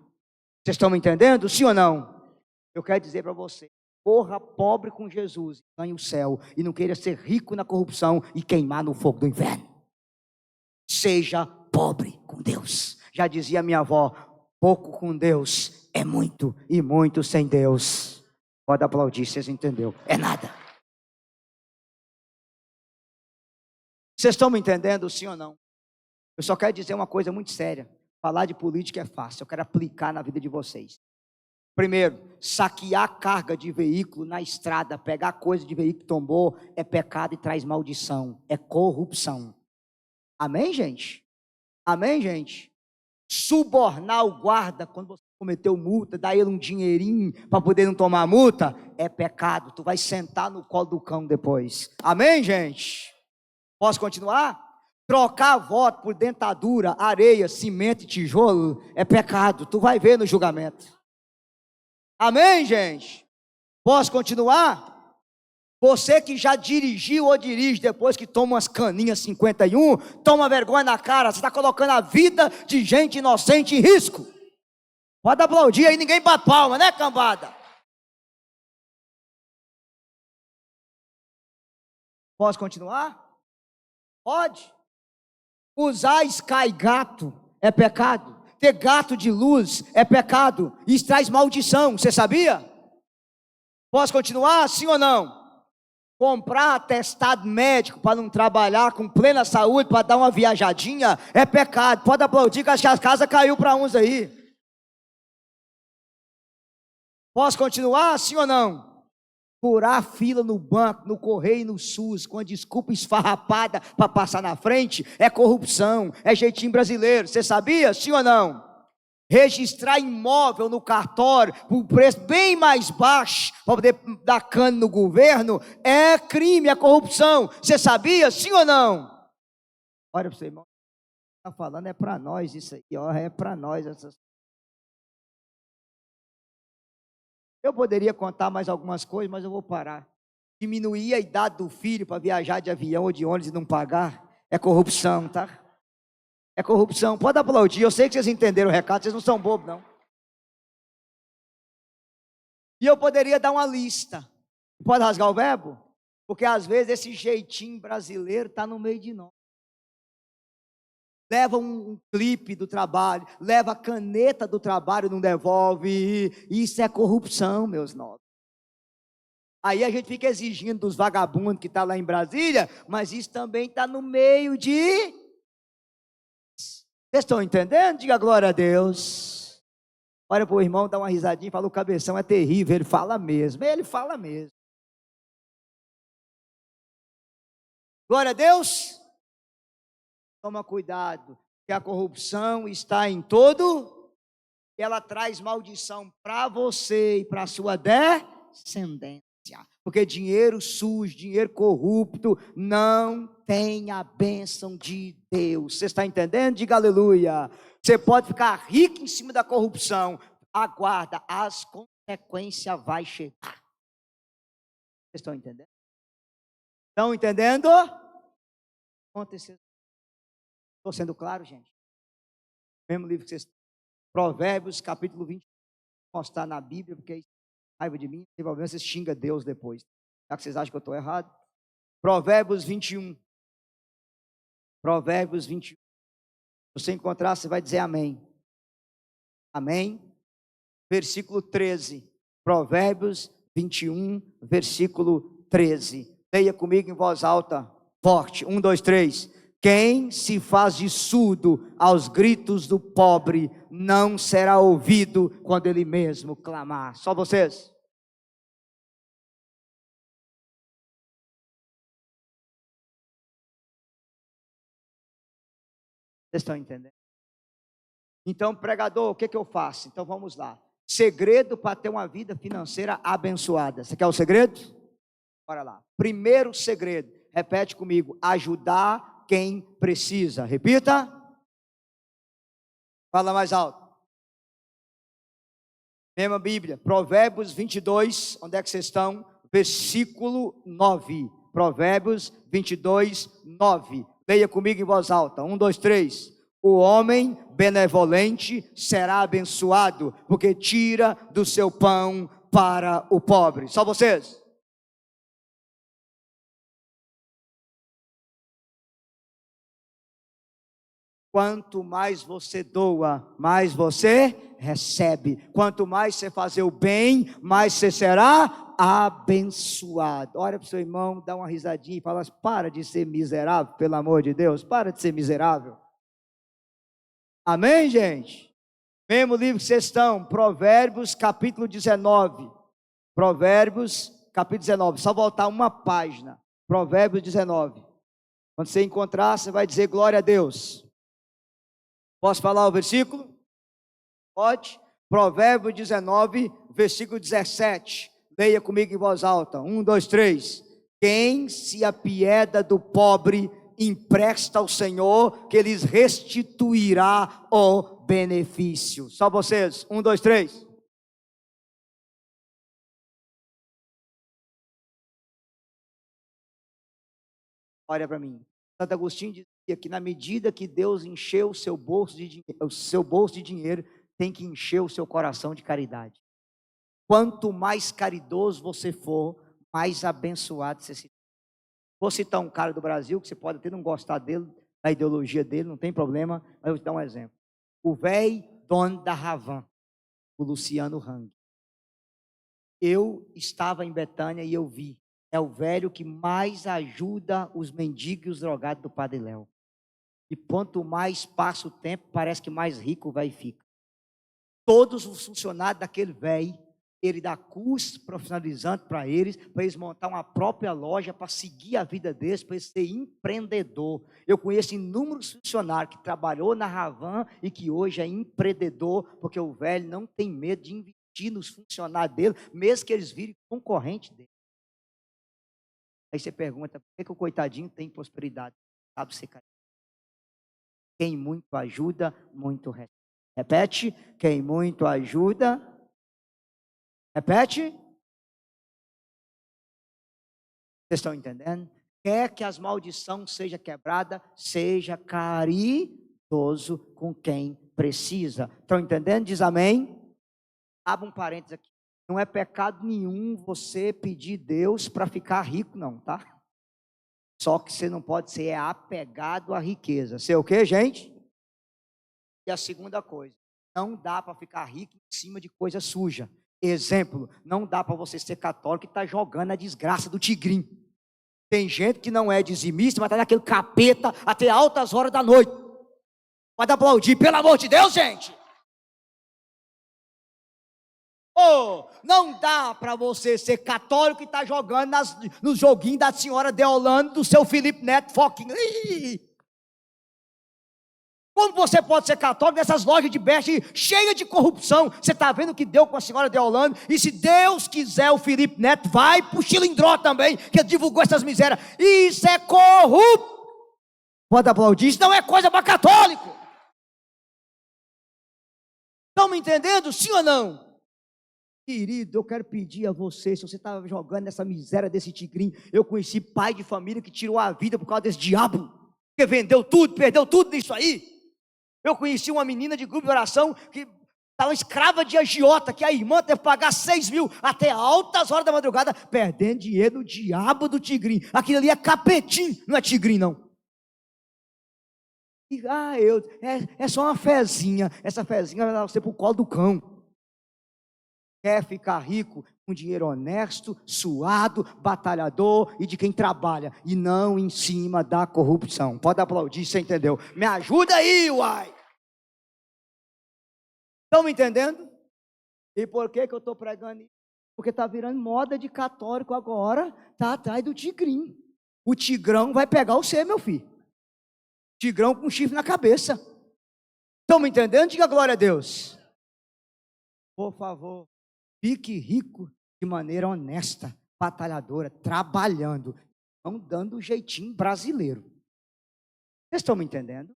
Vocês estão me entendendo? Sim ou não? Eu quero dizer para você. Corra pobre com Jesus, ganhe o céu, e não queira ser rico na corrupção e queimar no fogo do inferno. Seja pobre com Deus. Já dizia minha avó, pouco com Deus é muito, e muito sem Deus. Pode aplaudir, vocês entenderam? É nada. Vocês estão me entendendo, sim ou não? Eu só quero dizer uma coisa muito séria. Falar de política é fácil, eu quero aplicar na vida de vocês. Primeiro, saquear carga de veículo na estrada, pegar coisa de veículo que tombou, é pecado e traz maldição, é corrupção. Amém, gente? Amém, gente? Subornar o guarda quando você cometeu multa, dar ele um dinheirinho para poder não tomar multa, é pecado. Tu vai sentar no colo do cão depois. Amém, gente? Posso continuar? Trocar voto por dentadura, areia, cimento e tijolo, é pecado. Tu vai ver no julgamento. Amém, gente? Posso continuar? Você que já dirigiu ou dirige depois que toma umas caninhas 51, toma vergonha na cara, você está colocando a vida de gente inocente em risco. Pode aplaudir aí, ninguém bate palma, né, cambada? Posso continuar? Pode. Usar Sky gato é pecado. Ter gato de luz é pecado. Isso traz maldição, você sabia? Posso continuar? Sim ou não? Comprar atestado médico para não trabalhar com plena saúde, para dar uma viajadinha, é pecado. Pode aplaudir que acho que a casa caiu para uns aí. Posso continuar? Sim ou não? Furar fila no banco, no correio e no SUS, com a desculpa esfarrapada para passar na frente, é corrupção, é jeitinho brasileiro. Você sabia? Sim ou não? Registrar imóvel no cartório por um preço bem mais baixo, para poder dar cano no governo, é crime, é corrupção. Você sabia? Sim ou não? Olha para você, irmão. Está falando, é para nós isso aí, ó, é para nós essas. Eu poderia contar mais algumas coisas, mas eu vou parar. Diminuir a idade do filho para viajar de avião ou de ônibus e não pagar, é corrupção, tá? É corrupção. Pode aplaudir, eu sei que vocês entenderam o recado, vocês não são bobos, não. E eu poderia dar uma lista. Pode rasgar o verbo? Porque às vezes esse jeitinho brasileiro está no meio de nós. Leva um clipe do trabalho, leva a caneta do trabalho, não devolve. Isso é corrupção, meus nobres. Aí a gente fica exigindo dos vagabundos que estão lá em Brasília, mas isso também está no meio de... Vocês estão entendendo? Diga glória a Deus. Olha para o irmão, dá uma risadinha e fala, o cabeção é terrível, ele fala mesmo. Ele fala mesmo. Glória a Deus. Toma cuidado, que a corrupção está em todo, e ela traz maldição para você e para a sua descendência. Porque dinheiro sujo, dinheiro corrupto, não tem a bênção de Deus. Você está entendendo? Diga aleluia. Você pode ficar rico em cima da corrupção. Aguarda, as consequências vai chegar. Vocês estão entendendo? Estão entendendo? Aconteceu. Estou sendo claro, gente? Mesmo livro que vocês... Provérbios, capítulo 20. Vou mostrar na Bíblia, porque é raiva de mim. Não tem problema, vocês xingam Deus depois. Já que vocês acham que eu estou errado. Provérbios 21. Provérbios 21. Se você encontrar, você vai dizer amém. Amém. Versículo 13. Provérbios 21, versículo 13. Leia comigo em voz alta, forte. 1, 2, 3. Quem se faz de surdo aos gritos do pobre, não será ouvido quando ele mesmo clamar. Só vocês. Vocês estão entendendo? Então, pregador, o que eu faço? Então vamos lá. Segredo para ter uma vida financeira abençoada. Você quer o segredo? Bora lá. Primeiro segredo, repete comigo: ajudar quem precisa. Repita. Fala mais alto. Mesma Bíblia, Provérbios 22, onde é que vocês estão? Versículo 9. Provérbios 22, 9. Leia comigo em voz alta. 1, 2, 3. O homem benevolente será abençoado, porque tira do seu pão para o pobre. Só vocês. Quanto mais você doa, mais você recebe. Quanto mais você fazer o bem, mais você será abençoado. Olha para o seu irmão, dá uma risadinha e fala: para de ser miserável, pelo amor de Deus, para de ser miserável. Amém, gente? Mesmo livro que vocês estão, Provérbios capítulo 19. Provérbios capítulo 19, só voltar uma página. Provérbios 19. Quando você encontrar, você vai dizer glória a Deus. Posso falar o versículo? Pode. Provérbios 19, versículo 17. Leia comigo em voz alta. 1, 2, 3. Quem se apieda do pobre, empresta ao Senhor, que lhes restituirá o benefício. Só vocês. 1, 2, 3. Olha para mim. Santo Agostinho dizia que na medida que Deus encheu o seu bolso de dinheiro, tem que encher o seu coração de caridade. Quanto mais caridoso você for, mais abençoado você se torna. Vou citar um cara do Brasil, que você pode até não gostar dele, da ideologia dele, não tem problema, mas eu vou te dar um exemplo. O velho dono da Havan, o Luciano Hang. Eu estava em Betânia e eu vi. É o velho que mais ajuda os mendigos e os drogados do Padre Léo. E quanto mais passa o tempo, parece que mais rico o velho fica. Todos os funcionários daquele velho, ele dá curso profissionalizante para eles montar uma própria loja, para seguir a vida deles, para eles ser empreendedor. Eu conheço inúmeros funcionários que trabalhou na Havan e que hoje é empreendedor, porque o velho não tem medo de investir nos funcionários dele, mesmo que eles virem concorrente dele. Aí você pergunta, por que o coitadinho tem prosperidade? Sabe ser caridoso. Quem muito ajuda, muito recebe. Repete, quem muito ajuda. Repete. Vocês estão entendendo? Quer que as maldições sejam quebradas, seja caridoso com quem precisa. Estão entendendo? Diz amém. Abra um parênteses aqui. Não é pecado nenhum você pedir Deus para ficar rico, não, tá? Só que você não pode ser apegado à riqueza. Ser o quê, gente? E a segunda coisa, não dá para ficar rico em cima de coisa suja. Exemplo, não dá para você ser católico e estar jogando a desgraça do tigrinho. Tem gente que não é dizimista, mas está naquele capeta até altas horas da noite. Pode aplaudir, pelo amor de Deus, gente. Oh, não dá para você ser católico e estar jogando nos joguinhos da senhora Deolane, do seu Felipe Neto, fucking. Como você pode ser católico nessas lojas de besta cheias de corrupção? Você está vendo o que deu com a senhora Deolane? E se Deus quiser, o Felipe Neto vai para o Chilindró também, que divulgou essas misérias. Isso é corrupto. Pode aplaudir, isso não é coisa para católico. Estão me entendendo? Sim ou não? Querido, eu quero pedir a você, se você estava jogando nessa miséria desse tigrinho, eu conheci pai de família que tirou a vida por causa desse diabo, que vendeu tudo, perdeu tudo nisso aí. Eu conheci uma menina de grupo de oração que estava escrava de agiota, que a irmã teve que pagar 6 mil até altas horas da madrugada, perdendo dinheiro no diabo do tigrinho. Aquilo ali é capetinho, não é tigrinho não. E, é só uma fezinha, essa fezinha vai dar você para o colo do cão. Quer ficar rico com dinheiro honesto, suado, batalhador e de quem trabalha, e não em cima da corrupção. Pode aplaudir, você entendeu? Me ajuda aí, uai! Estão me entendendo? E por que eu estou pregando isso? Porque está virando moda de católico agora, está atrás do tigrinho. O tigrão vai pegar você, meu filho. Tigrão com chifre na cabeça. Estão me entendendo? Diga glória a Deus. Por favor. Fique rico de maneira honesta, batalhadora, trabalhando, não dando o jeitinho brasileiro. Vocês estão me entendendo?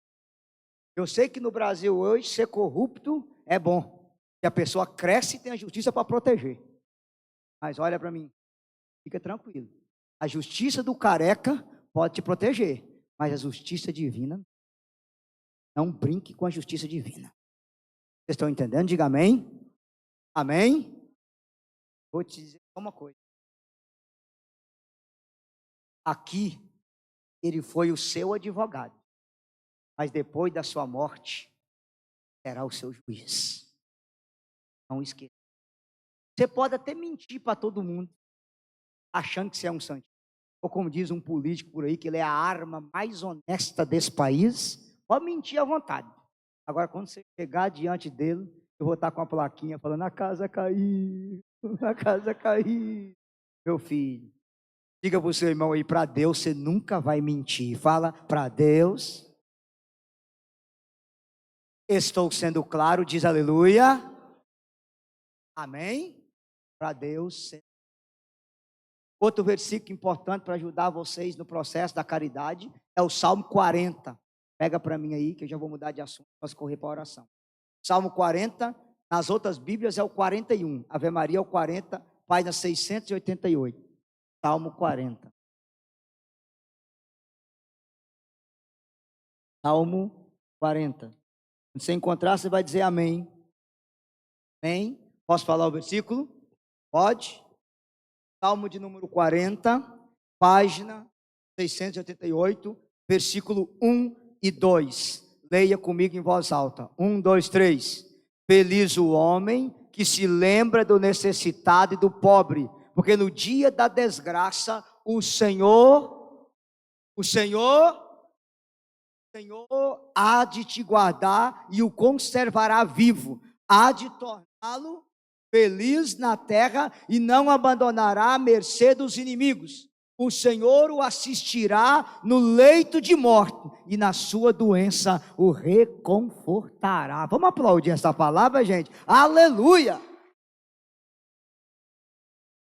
Eu sei que no Brasil hoje ser corrupto é bom, que a pessoa cresce e tem a justiça para proteger. Mas olha para mim, fica tranquilo. A justiça do careca pode te proteger, mas a justiça divina, não brinque com a justiça divina. Vocês estão entendendo? Diga amém. Amém. Vou te dizer uma coisa. Aqui, ele foi o seu advogado, mas depois da sua morte, será o seu juiz. Não esqueça. Você pode até mentir para todo mundo, achando que você é um santinho. Ou como diz um político por aí, que ele é a arma mais honesta desse país, pode mentir à vontade. Agora, quando você chegar diante dele, eu vou estar com a plaquinha falando, a casa caiu, a casa caiu. Meu filho, diga para o seu irmão aí, para Deus você nunca vai mentir. Fala, para Deus, estou sendo claro, diz aleluia. Amém? Para Deus. Outro versículo importante para ajudar vocês no processo da caridade é o Salmo 40. Pega para mim aí, que eu já vou mudar de assunto, para correr para a oração. Salmo 40, nas outras Bíblias é o 41. Ave Maria é o 40, página 688. Salmo 40. Salmo 40. Se você encontrar, você vai dizer amém. Amém? Posso falar o versículo? Pode? Salmo de número 40, página 688, versículo 1 e 2. Leia comigo em voz alta. 1, 2, 3. Feliz o homem que se lembra do necessitado e do pobre, porque no dia da desgraça o Senhor há de te guardar e o conservará vivo, há de torná-lo feliz na terra e não abandonará à mercê dos inimigos. O Senhor o assistirá no leito de morte e na sua doença o reconfortará. Vamos aplaudir essa palavra, gente? Aleluia!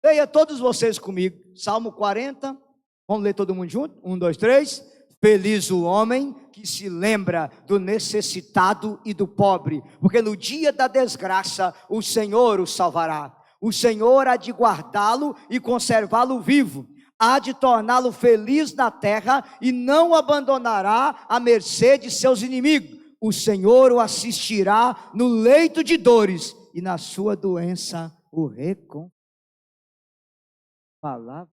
Leia todos vocês comigo, Salmo 40, vamos ler todo mundo junto? 1, 2, 3. Feliz o homem que se lembra do necessitado e do pobre, porque no dia da desgraça o Senhor o salvará. O Senhor há de guardá-lo e conservá-lo vivo, há de torná-lo feliz na terra e não abandonará à mercê de seus inimigos. O Senhor o assistirá no leito de dores e na sua doença o reconfortará. Palavra.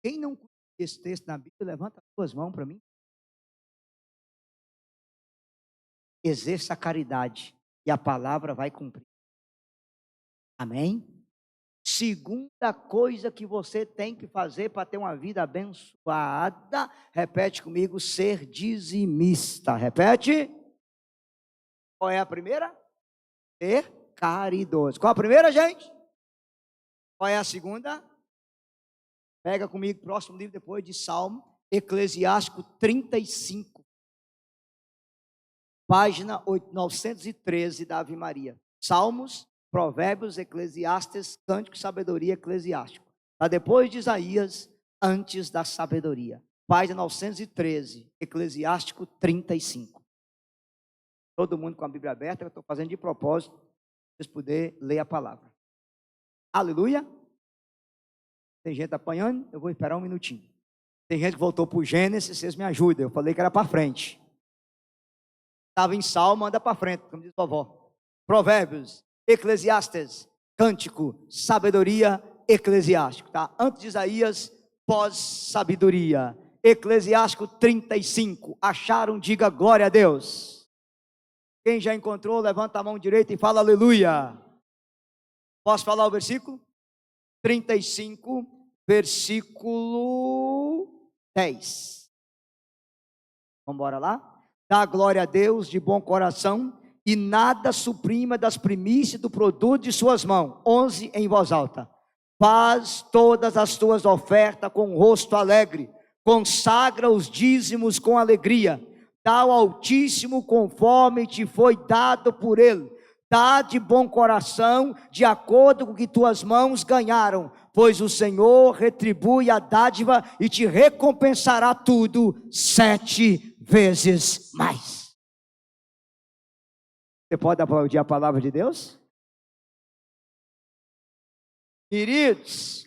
Quem não conhece esse texto na Bíblia, levanta as suas mãos para mim. Exerça a caridade e a palavra vai cumprir. Amém? Segunda coisa que você tem que fazer para ter uma vida abençoada, repete comigo, ser dizimista. Repete. Qual é a primeira? Ser caridoso. Qual a primeira, gente? Qual é a segunda? Pega comigo, próximo livro depois de Salmo, Eclesiástico 35. Página 913 da Ave Maria. Salmos, Provérbios, Eclesiastes, Cântico e Sabedoria Eclesiástico. Está depois de Isaías, antes da sabedoria. Página 913, Eclesiástico 35. Todo mundo com a Bíblia aberta, eu estou fazendo de propósito, para vocês poderem ler a palavra. Aleluia. Tem gente apanhando, eu vou esperar um minutinho. Tem gente que voltou para o Gênesis, vocês me ajudam. Eu falei que era para frente. Estava em Salmo, anda para frente, como diz a vovó. Provérbios, Eclesiastes, Cântico, Sabedoria, Eclesiástico. Tá? Antes de Isaías, pós-sabedoria. Eclesiástico 35. Acharam? Diga glória a Deus. Quem já encontrou, levanta a mão direita e fala aleluia. Posso falar o versículo? 35, versículo 10. Vamos embora lá? Dá glória a Deus de bom coração e nada suprima das primícias do produto de suas mãos. 11 em voz alta. Faz todas as tuas ofertas com rosto alegre, consagra os dízimos com alegria, dá ao Altíssimo conforme te foi dado por ele. Dá de bom coração, de acordo com o que tuas mãos ganharam, pois o Senhor retribui a dádiva e te recompensará tudo 7 vezes mais. Você pode aplaudir a palavra de Deus? Queridos,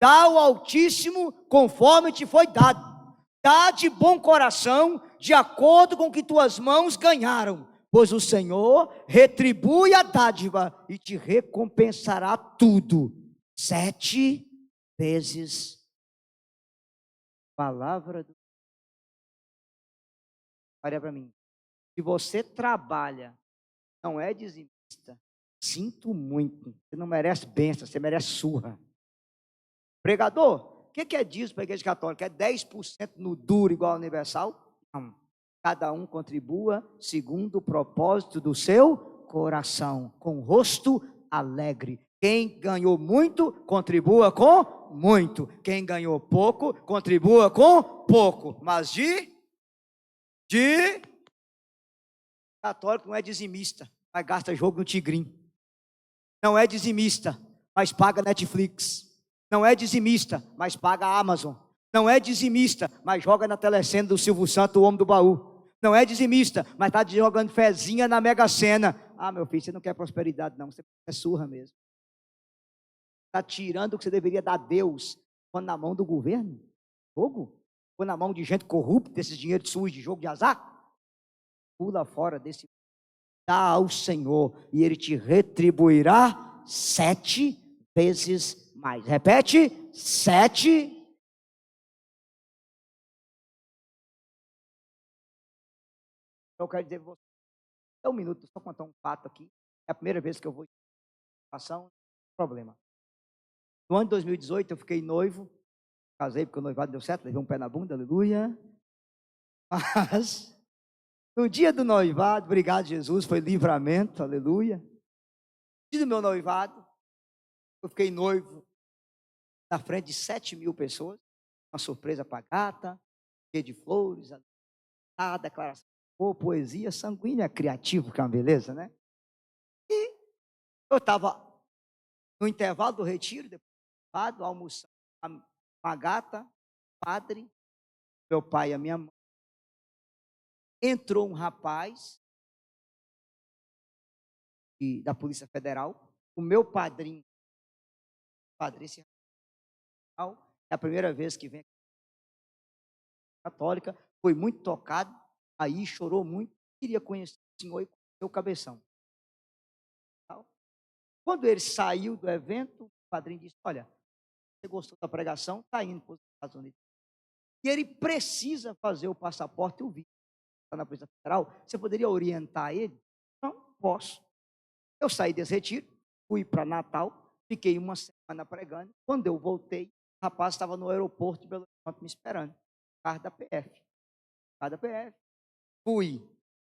dá ao Altíssimo conforme te foi dado. Dá de bom coração, de acordo com o que tuas mãos ganharam, pois o Senhor retribui a dádiva e te recompensará tudo 7 vezes. Palavra do... Olha para mim. Se você trabalha, não é dizimista, sinto muito. Você não merece bênção, você merece surra. Pregador, o que é dízimo para a igreja católica? É 10% no duro igual ao universal? Não. Cada um contribua segundo o propósito do seu coração, com rosto alegre. Quem ganhou muito, contribua com muito. Quem ganhou pouco, contribua com pouco. Mas católico não é dizimista, mas gasta jogo no Tigrinho. Não é dizimista, mas paga Netflix. Não é dizimista, mas paga a Amazon. Não é dizimista, mas joga na telecena do Silvio Santos, o homem do baú. Não é dizimista, mas está jogando fezinha na Mega Sena. Ah, meu filho, você não quer prosperidade não, você é surra mesmo. Está tirando o que você deveria dar a Deus, quando na mão do governo. Fogo? Ou na mão de gente corrupta, desses dinheiros sujos de jogo de azar? Pula fora desse. Dá ao Senhor e Ele te retribuirá 7 vezes mais. Repete, 7. Eu quero dizer para você, um minuto, só contar um fato aqui. É a primeira vez que eu vou em situação, problema. No ano de 2018, eu fiquei noivo, casei porque o noivado deu certo, levei um pé na bunda, aleluia. Mas, no dia do noivado, obrigado Jesus, foi livramento, aleluia. No dia do meu noivado, eu fiquei noivo na frente de 7.000 pessoas, uma surpresa para a gata, cheia de flores, a declaração, poesia sanguínea, criativo, que é uma beleza, né? E eu estava no intervalo do retiro, depois do almoçando, a gata, padre, meu pai e a minha mãe. Entrou um rapaz da Polícia Federal, o meu padrinho, esse rapaz, é a primeira vez que vem aqui, católica, foi muito tocado, aí chorou muito, queria conhecer o senhor e conhecer o cabeção. Quando ele saiu do evento, o padrinho disse, olha, você gostou da pregação, está indo para os Estados Unidos. E ele precisa fazer o passaporte e o visto. Está na Polícia Federal, você poderia orientar ele? Não, posso. Eu saí desse retiro, fui para Natal, fiquei uma semana pregando. Quando eu voltei, o rapaz estava no aeroporto de Belo Horizonte me esperando, carro da PF. Fui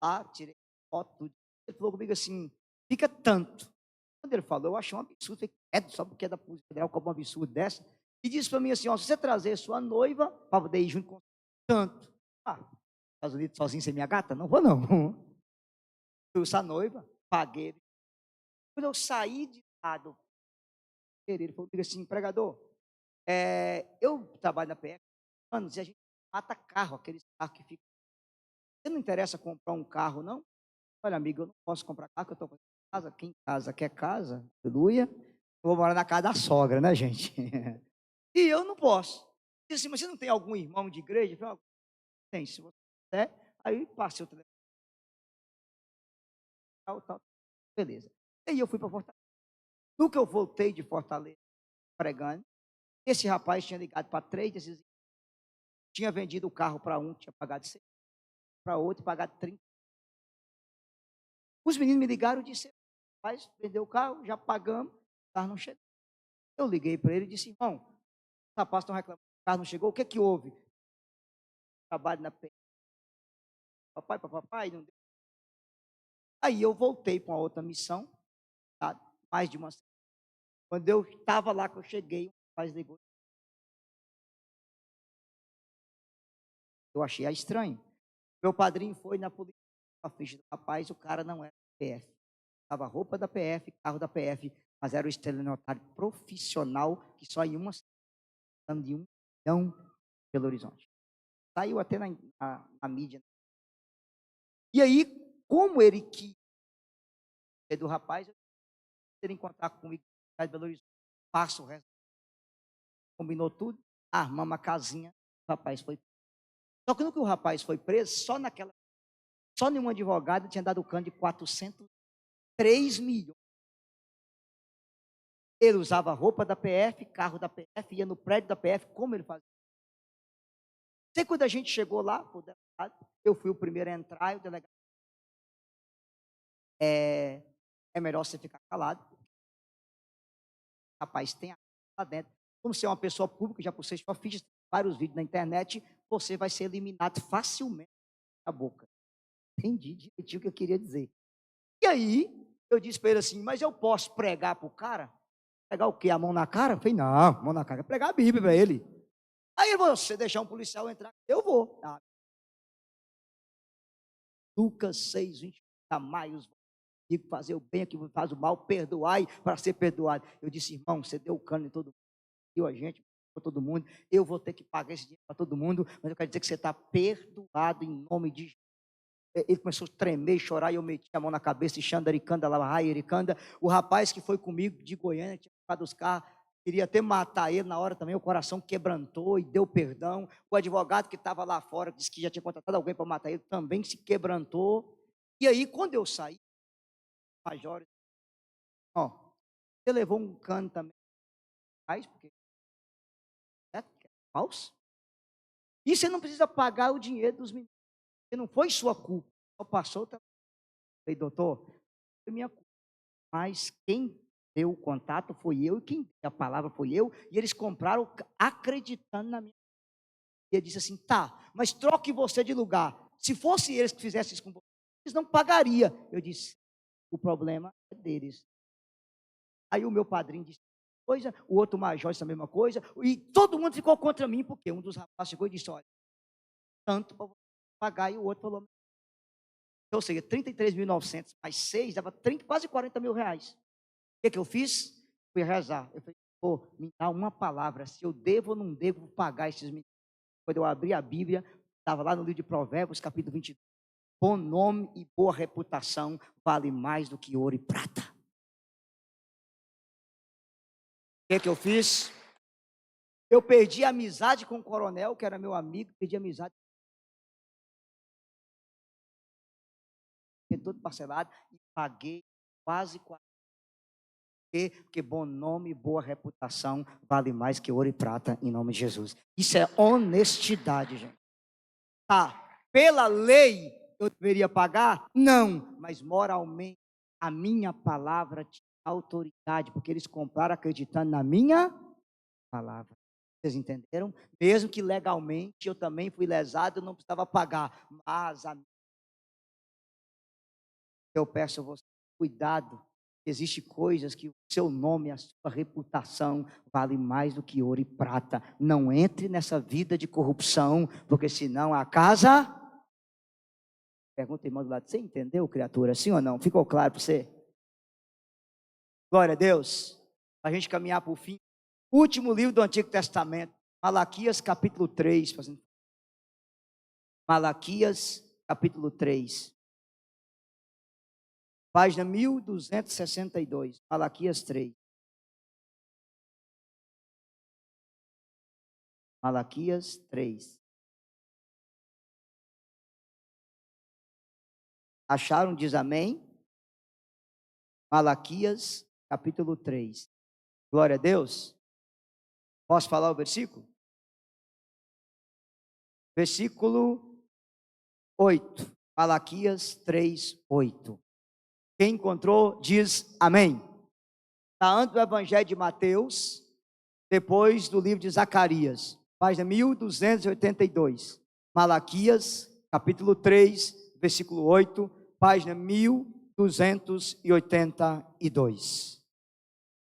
lá, tirei foto, tudo. Ele falou comigo assim, fica tanto. Quando ele falou, eu achei um absurdo. Falei, só porque é da Polícia Federal, como um absurdo dessa. E disse para mim assim, ó, se você trazer sua noiva, para poder ir junto com tanto. Estados Unidos sozinho sem minha gata? Não vou não. Trouxe a noiva, paguei. Quando eu saí de lado, ele falou comigo assim, pregador, eu trabalho na PF, anos, e a gente mata carro, aqueles carros que ficam. Você não interessa comprar um carro, não? Olha, amigo, eu não posso comprar carro, porque eu estou com casa. Quem casa quer casa, aleluia. Eu vou morar na casa da sogra, né, gente? E eu não posso. Disse assim, mas você não tem algum irmão de igreja? Eu falei, tem, se você quiser. Aí passei o telefone. Tal. Beleza. E aí eu fui para Fortaleza. No que eu voltei de Fortaleza, pregando, esse rapaz tinha ligado para 3 desses, tinha vendido o carro para um, tinha pagado 100, para outro, pagado 30. Os meninos me ligaram e disseram, rapaz, vendeu o carro, já pagamos, o carro não chegou. Eu liguei para ele e disse, irmão, os rapazes estão reclamando, o carro não chegou, o que que houve? Trabalho na PF. Papai, não deu. Aí eu voltei para uma outra missão, tá? Mais de uma semana. Quando eu estava lá, que eu cheguei, o rapaz ligou. Eu achei estranho. Meu padrinho foi na polícia, a ficha do rapaz, o cara não era da PF. Estava roupa da PF, carro da PF, mas era o estelionatário profissional que só em uma semana de 1 milhão Belo Horizonte. Saiu até na mídia. E aí, como ele quis ser do rapaz, ele encontrar comigo em Belo Horizonte, passa o resto. Combinou tudo, armamos a casinha, o rapaz foi preso. Só que no que o rapaz foi preso, só nenhum advogado tinha dado o cano de 403 milhões. Ele usava roupa da PF, carro da PF, ia no prédio da PF, como ele fazia. Sei quando a gente chegou lá, eu fui o primeiro a entrar, e o delegado, é melhor você ficar calado. Rapaz, tem lá dentro. Como você é uma pessoa pública, já por sua ficha, vários vídeos na internet, você vai ser eliminado facilmente da boca. Entendi direitinho o que eu queria dizer. E aí, eu disse para ele assim, mas eu posso pregar para o cara? Pregar o quê? A mão na cara? Eu falei, não, mão na cara, pregar a Bíblia para ele. Aí você deixar um policial entrar, eu vou. Lucas 6, 20, amai os digo fazer o bem a que faz o mal, perdoai para ser perdoado. Eu disse, irmão, você deu o cano em todo mundo, deu a gente, para todo mundo, eu vou ter que pagar esse dinheiro para todo mundo, mas eu quero dizer que você está perdoado em nome de Jesus. Ele começou a tremer, chorar, e eu meti a mão na cabeça, e xandaricanda, lá, ericanda. O rapaz que foi comigo de Goiânia, tinha ficado os carros, queria até matar ele na hora também, o coração quebrantou e deu perdão. O advogado que estava lá fora, disse que já tinha contratado alguém para matar ele, também se quebrantou. E aí, quando eu saí, o major, ó, você levou um cano também, porque é falso. E você não precisa pagar o dinheiro dos meninos, porque não foi sua culpa, só passou também. Eu falei, doutor, foi minha culpa, mas quem deu o contato foi eu, e quem deu a palavra foi eu, e eles compraram acreditando na minha. E ele disse assim, tá, mas troque você de lugar. Se fosse eles que fizessem isso com você, eles não pagariam. Eu disse, o problema é deles. Aí o meu padrinho disse coisa, o outro major disse a mesma coisa, e todo mundo ficou contra mim, porque um dos rapazes chegou e disse, olha, tanto para você pagar, e o outro falou, ou seja, 33.900 mais 6, dava quase 40 mil reais. O que eu fiz? Fui rezar. Eu falei, pô, me dá uma palavra, se eu devo ou não devo pagar esses meninos. Quando eu abri a Bíblia, estava lá no livro de Provérbios, capítulo 22. Bom nome e boa reputação vale mais do que ouro e prata. O que eu fiz? Eu perdi a amizade com o coronel, que era meu amigo, perdi a amizade. Todo parcelado e paguei quase 40. Porque bom nome e boa reputação vale mais que ouro e prata, em nome de Jesus. Isso é honestidade, gente. Tá, pela lei eu deveria pagar? Não, mas moralmente a minha palavra tinha autoridade, porque eles compraram acreditando na minha palavra. Vocês entenderam? Mesmo que legalmente eu também fui lesado, eu não precisava pagar, mas eu peço a você, cuidado. Existem coisas que o seu nome, a sua reputação vale mais do que ouro e prata. Não entre nessa vida de corrupção, porque senão a casa... Pergunta, irmão do lado, você entendeu, criatura? Sim ou não? Ficou claro para você? Glória a Deus. A gente caminhar para o fim. Último livro do Antigo Testamento, Malaquias capítulo 3. Malaquias capítulo 3. Página 1262, Malaquias 3. Malaquias 3. Acharam? Diz amém. Malaquias capítulo 3. Glória a Deus. Posso falar o versículo? Versículo 8. Malaquias 3, 8. Quem encontrou, diz amém. Está antes do Evangelho de Mateus, depois do livro de Zacarias, página 1282. Malaquias, capítulo 3, versículo 8, página 1282.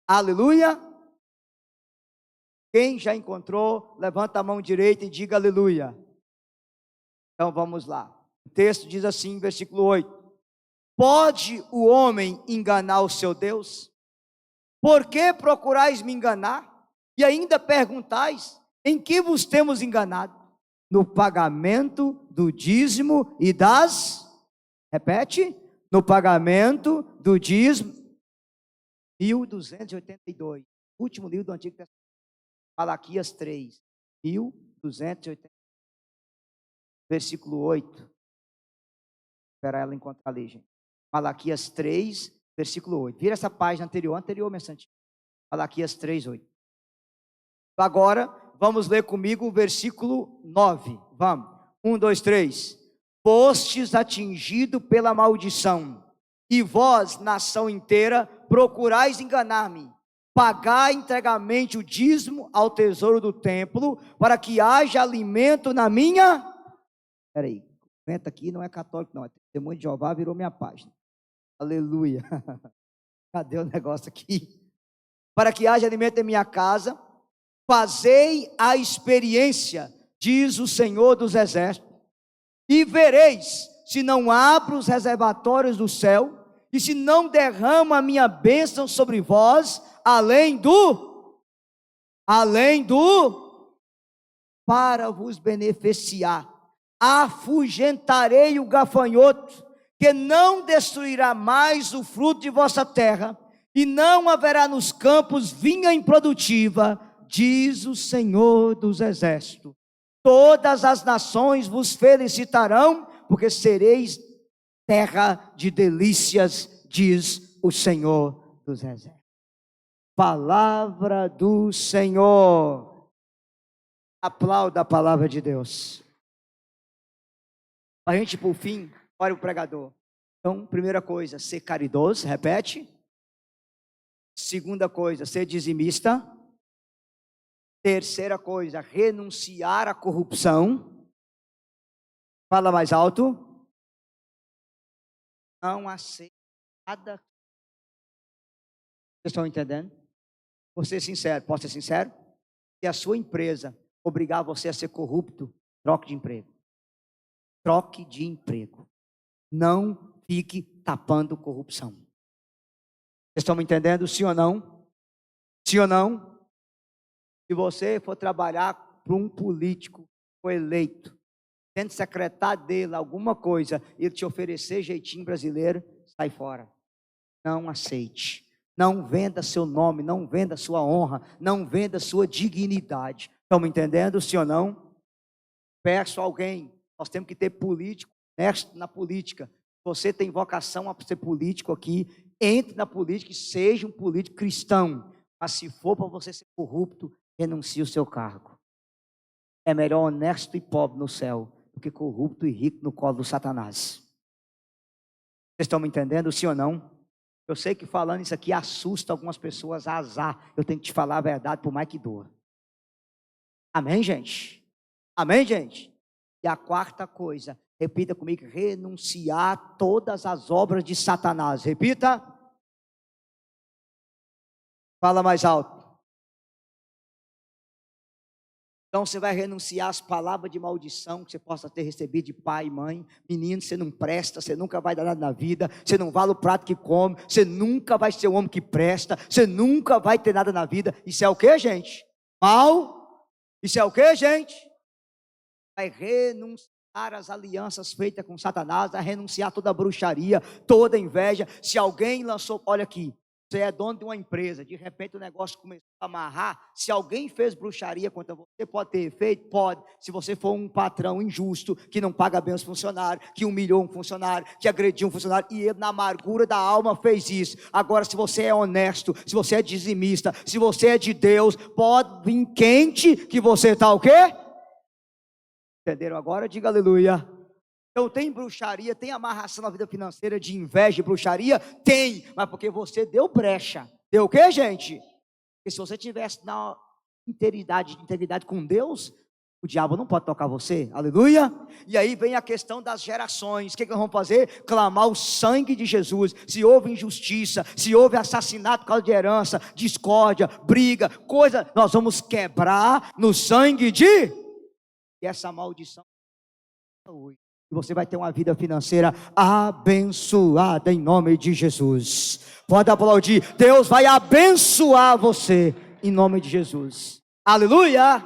Aleluia. Quem já encontrou, levanta a mão direita e diga aleluia. Então vamos lá. O texto diz assim, versículo 8. Pode o homem enganar o seu Deus? Por que procurais me enganar? E ainda perguntais, em que vos temos enganado? No pagamento do dízimo e das... Repete. No pagamento do dízimo. 1282. Último livro do Antigo Testamento. Malaquias 3. 1280. Versículo 8. Espera ela encontrar ali, gente. Malaquias 3, versículo 8. Vira essa página anterior, minha santinha. Malaquias 3, 8. Agora, vamos ler comigo o versículo 9. Vamos. 1, 2, 3. Fostes atingido pela maldição, e vós, nação inteira, procurais enganar-me. Pagai integralmente o dízimo ao tesouro do templo, para que haja alimento na minha... Espera aí, comenta aqui, não é católico não, é Testemunho de Jeová, virou minha página. Aleluia. Cadê o negócio aqui? Para que haja alimento em minha casa, fazei a experiência, diz o Senhor dos Exércitos, e vereis se não abro os reservatórios do céu, e se não derramo a minha bênção sobre vós, além do, para vos beneficiar, afugentarei o gafanhoto, que não destruirá mais o fruto de vossa terra, e não haverá nos campos vinha improdutiva, diz o Senhor dos Exércitos. Todas as nações vos felicitarão, porque sereis terra de delícias, diz o Senhor dos Exércitos. Palavra do Senhor. Aplauda a palavra de Deus. A gente, por fim, olha o pregador. Então, primeira coisa, ser caridoso, repete. Segunda coisa, ser dizimista. Terceira coisa, renunciar à corrupção. Fala mais alto. Não aceita nada. Vocês estão entendendo? Vou ser sincero, posso ser sincero? Se a sua empresa obrigar você a ser corrupto, troque de emprego. Troque de emprego. Não fique tapando corrupção. Vocês estão me entendendo? Sim ou não? Sim ou não? Se você for trabalhar para um político, for eleito, sendo secretário dele alguma coisa, ele te oferecer jeitinho brasileiro, sai fora. Não aceite. Não venda seu nome, não venda sua honra, não venda sua dignidade. Estão me entendendo, sim ou não? Peço a alguém, nós temos que ter político honesto na política. Você tem vocação a ser político aqui, entre na política e seja um político cristão. Mas se for para você ser corrupto, renuncie o seu cargo. É melhor honesto e pobre no céu do que corrupto e rico no colo do Satanás. Vocês estão me entendendo, sim ou não? Eu sei que falando isso aqui assusta algumas pessoas, azar. Eu tenho que te falar a verdade por mais que doa. Amém, gente? Amém, gente? E a quarta coisa, repita comigo, renunciar a todas as obras de Satanás. Repita. Fala mais alto. Então você vai renunciar às palavras de maldição que você possa ter recebido de pai e mãe. Menino, você não presta, você nunca vai dar nada na vida, você não vale o prato que come, você nunca vai ser o homem que presta, você nunca vai ter nada na vida. Isso é o que, gente? Mal? Isso é o que, gente? Vai renunciar às alianças feitas com Satanás, vai renunciar a toda bruxaria, toda inveja. Se alguém lançou, olha aqui. Você é dono de uma empresa, de repente o negócio começou a amarrar. Se alguém fez bruxaria contra você, pode ter feito? Pode. Se você for um patrão injusto, que não paga bem os funcionários, que humilhou um funcionário, que agrediu um funcionário, e ele na amargura da alma fez isso. Agora, se você é honesto, se você é dizimista, se você é de Deus, pode vir quente que você está o quê? Entenderam agora? Diga aleluia. Então tem bruxaria, tem amarração na vida financeira de inveja e bruxaria? Tem, mas porque você deu brecha. Deu o quê, gente? Porque se você tivesse na integridade com Deus, o diabo não pode tocar você, aleluia. E aí vem a questão das gerações. O que nós vamos fazer? Clamar o sangue de Jesus. Se houve injustiça, se houve assassinato por causa de herança, discórdia, briga, coisa, nós vamos quebrar no sangue de... E essa maldição hoje. E você vai ter uma vida financeira abençoada em nome de Jesus. Pode aplaudir. Deus vai abençoar você em nome de Jesus. Aleluia!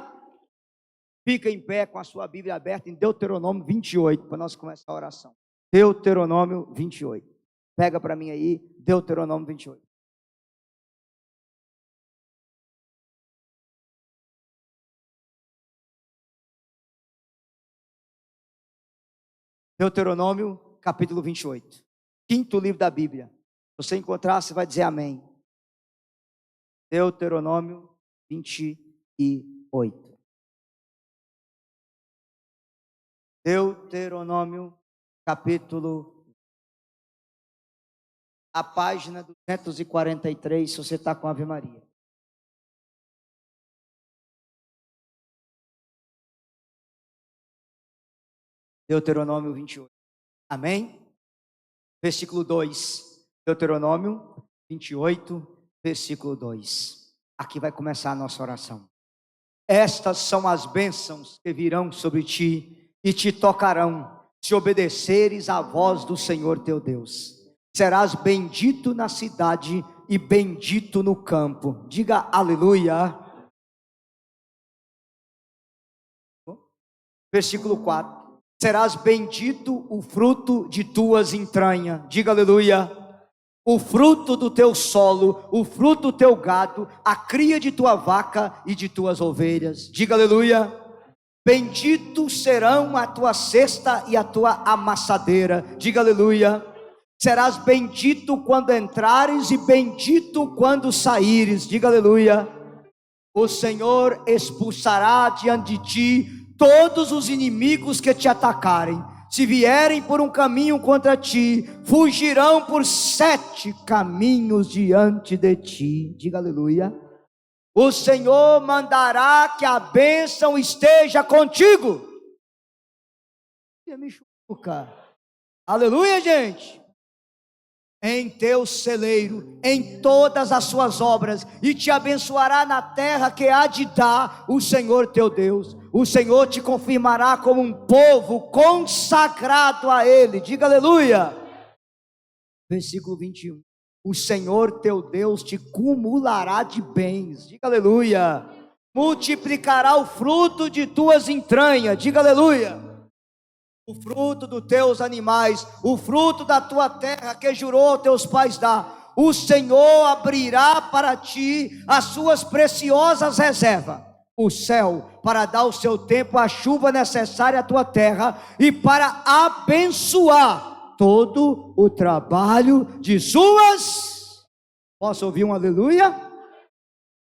Fica em pé com a sua Bíblia aberta em Deuteronômio 28, para nós começar a oração. Deuteronômio 28. Pega para mim aí, Deuteronômio 28. Deuteronômio, capítulo 28. Quinto livro da Bíblia. Se você encontrar, você vai dizer amém. Deuteronômio 28. Deuteronômio, capítulo... A página 243, se você está com a Ave Maria. Deuteronômio 28. Amém? Versículo 2. Deuteronômio 28, versículo 2. Aqui vai começar a nossa oração. Estas são as bênçãos que virão sobre ti e te tocarão, se obedeceres à voz do Senhor teu Deus. Serás bendito na cidade e bendito no campo. Diga aleluia. Versículo 4. Serás bendito o fruto de tuas entranhas. Diga aleluia. o fruto do teu solo, o fruto do teu gado, a cria de tua vaca e de tuas ovelhas. Diga aleluia. Benditos serão a tua cesta e a tua amassadeira. Diga aleluia. Serás bendito quando entrares e bendito quando saíres. Diga aleluia. O Senhor expulsará diante de ti todos os inimigos que te atacarem. Se vierem por um caminho contra ti, fugirão por 7 caminhos diante de ti. Diga aleluia. O Senhor mandará que a bênção esteja contigo. Me chuca. Aleluia, gente. Em teu celeiro, em todas as suas obras, e te abençoará na terra que há de dar o Senhor teu Deus. O Senhor te confirmará como um povo consagrado a Ele. Diga aleluia. Versículo 21. O Senhor teu Deus te cumulará de bens. Diga aleluia. Multiplicará o fruto de tuas entranhas. Diga aleluia. O fruto dos teus animais, o fruto da tua terra que jurou aos teus pais dar. O Senhor abrirá para ti as suas preciosas reservas, o céu, para dar o seu tempo a chuva necessária à tua terra e para abençoar todo o trabalho de suas. Posso ouvir um aleluia?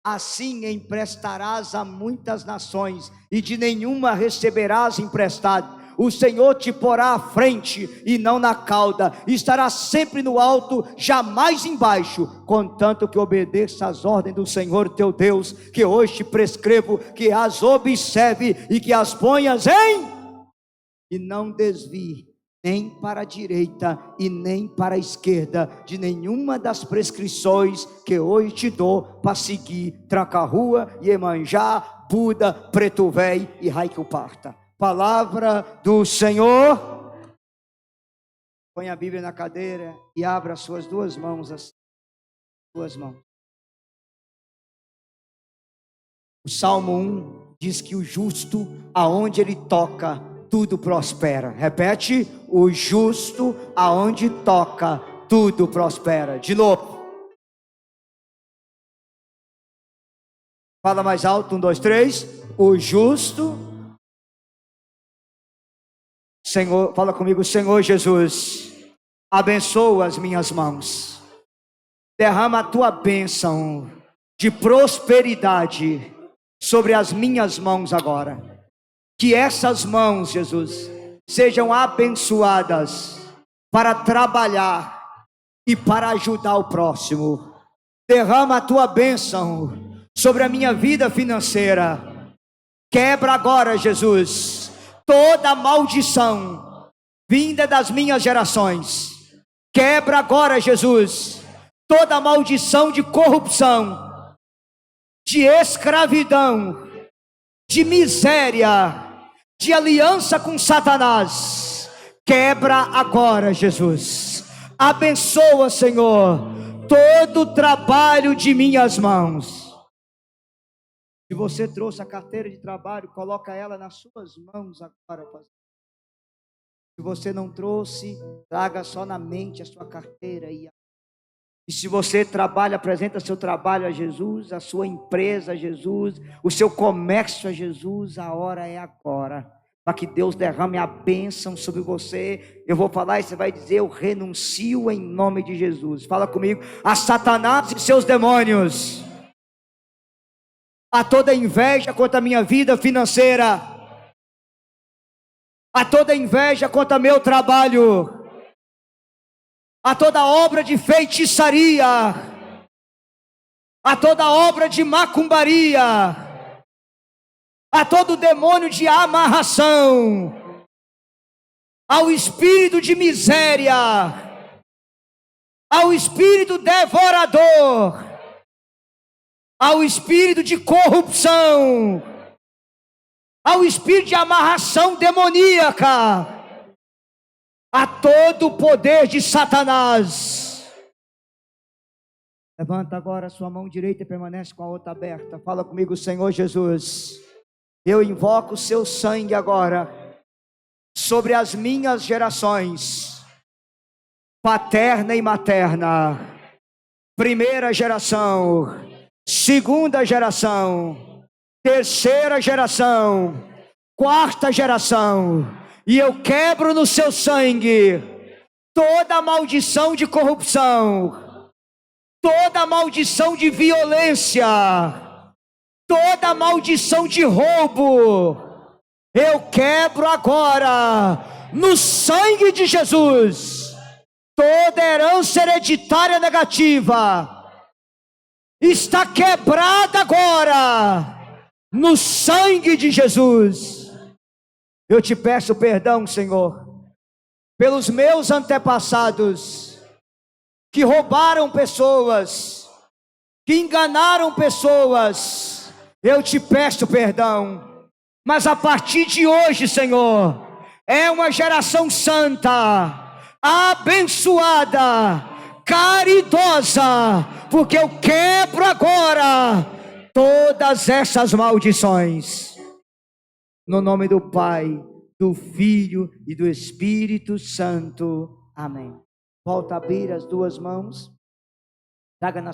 Assim emprestarás a muitas nações e de nenhuma receberás emprestado. O Senhor te porá à frente e não na cauda, estará sempre no alto, jamais embaixo, contanto que obedeça às ordens do Senhor teu Deus, que hoje te prescrevo, que as observe e que as ponhas e não desvie nem para a direita e nem para a esquerda de nenhuma das prescrições que hoje te dou para seguir Tracarrua, Iemanjá, Buda, Preto Véi e Raicoparta. Palavra do Senhor. Põe a Bíblia na cadeira e abra as suas 2 mãos assim. 2 mãos. O Salmo 1 diz que o justo, aonde ele toca, tudo prospera. Repete: o justo, aonde toca, tudo prospera. De novo. Fala mais alto, 1, 2, 3. O justo. Senhor, fala comigo. Senhor Jesus, abençoa as minhas mãos, derrama a tua bênção de prosperidade sobre as minhas mãos agora, que essas mãos, Jesus, sejam abençoadas para trabalhar e para ajudar o próximo. Derrama a tua bênção sobre a minha vida financeira, quebra agora, Jesus, toda maldição vinda das minhas gerações. Quebra agora, Jesus, toda maldição de corrupção, de escravidão, de miséria, de aliança com Satanás. Quebra agora, Jesus. Abençoa, Senhor, todo o trabalho de minhas mãos. Se você trouxe a carteira de trabalho, coloca ela nas suas mãos agora. Se você não trouxe, traga só na mente a sua carteira. E se você trabalha, apresenta seu trabalho a Jesus, a sua empresa a Jesus, o seu comércio a Jesus. A hora é agora, para que Deus derrame a bênção sobre você. Eu vou falar e você vai dizer: eu renuncio em nome de Jesus. Fala comigo. A Satanás e seus demônios, a toda inveja contra a minha vida financeira, a toda inveja contra meu trabalho, a toda obra de feitiçaria, a toda obra de macumbaria, a todo demônio de amarração, ao espírito de miséria, ao espírito devorador, ao espírito de corrupção, ao espírito de amarração demoníaca, a todo o poder de Satanás. Levanta agora a sua mão direita e permanece com a outra aberta. Fala comigo. Senhor Jesus, eu invoco o seu sangue agora sobre as minhas gerações, paterna e materna, primeira geração, segunda geração, terceira geração, quarta geração, e eu quebro no seu sangue toda maldição de corrupção, toda maldição de violência, toda maldição de roubo. Eu quebro agora no sangue de Jesus toda herança hereditária negativa. Está quebrada agora no sangue de Jesus. Eu te peço perdão, Senhor, pelos meus antepassados que roubaram pessoas, que enganaram pessoas. Eu te peço perdão. Mas a partir de hoje, Senhor, é uma geração santa, abençoada, caridosa, porque eu quebro agora todas essas maldições. No nome do Pai, do Filho e do Espírito Santo. Amém. Volta a abrir as duas mãos. Traga na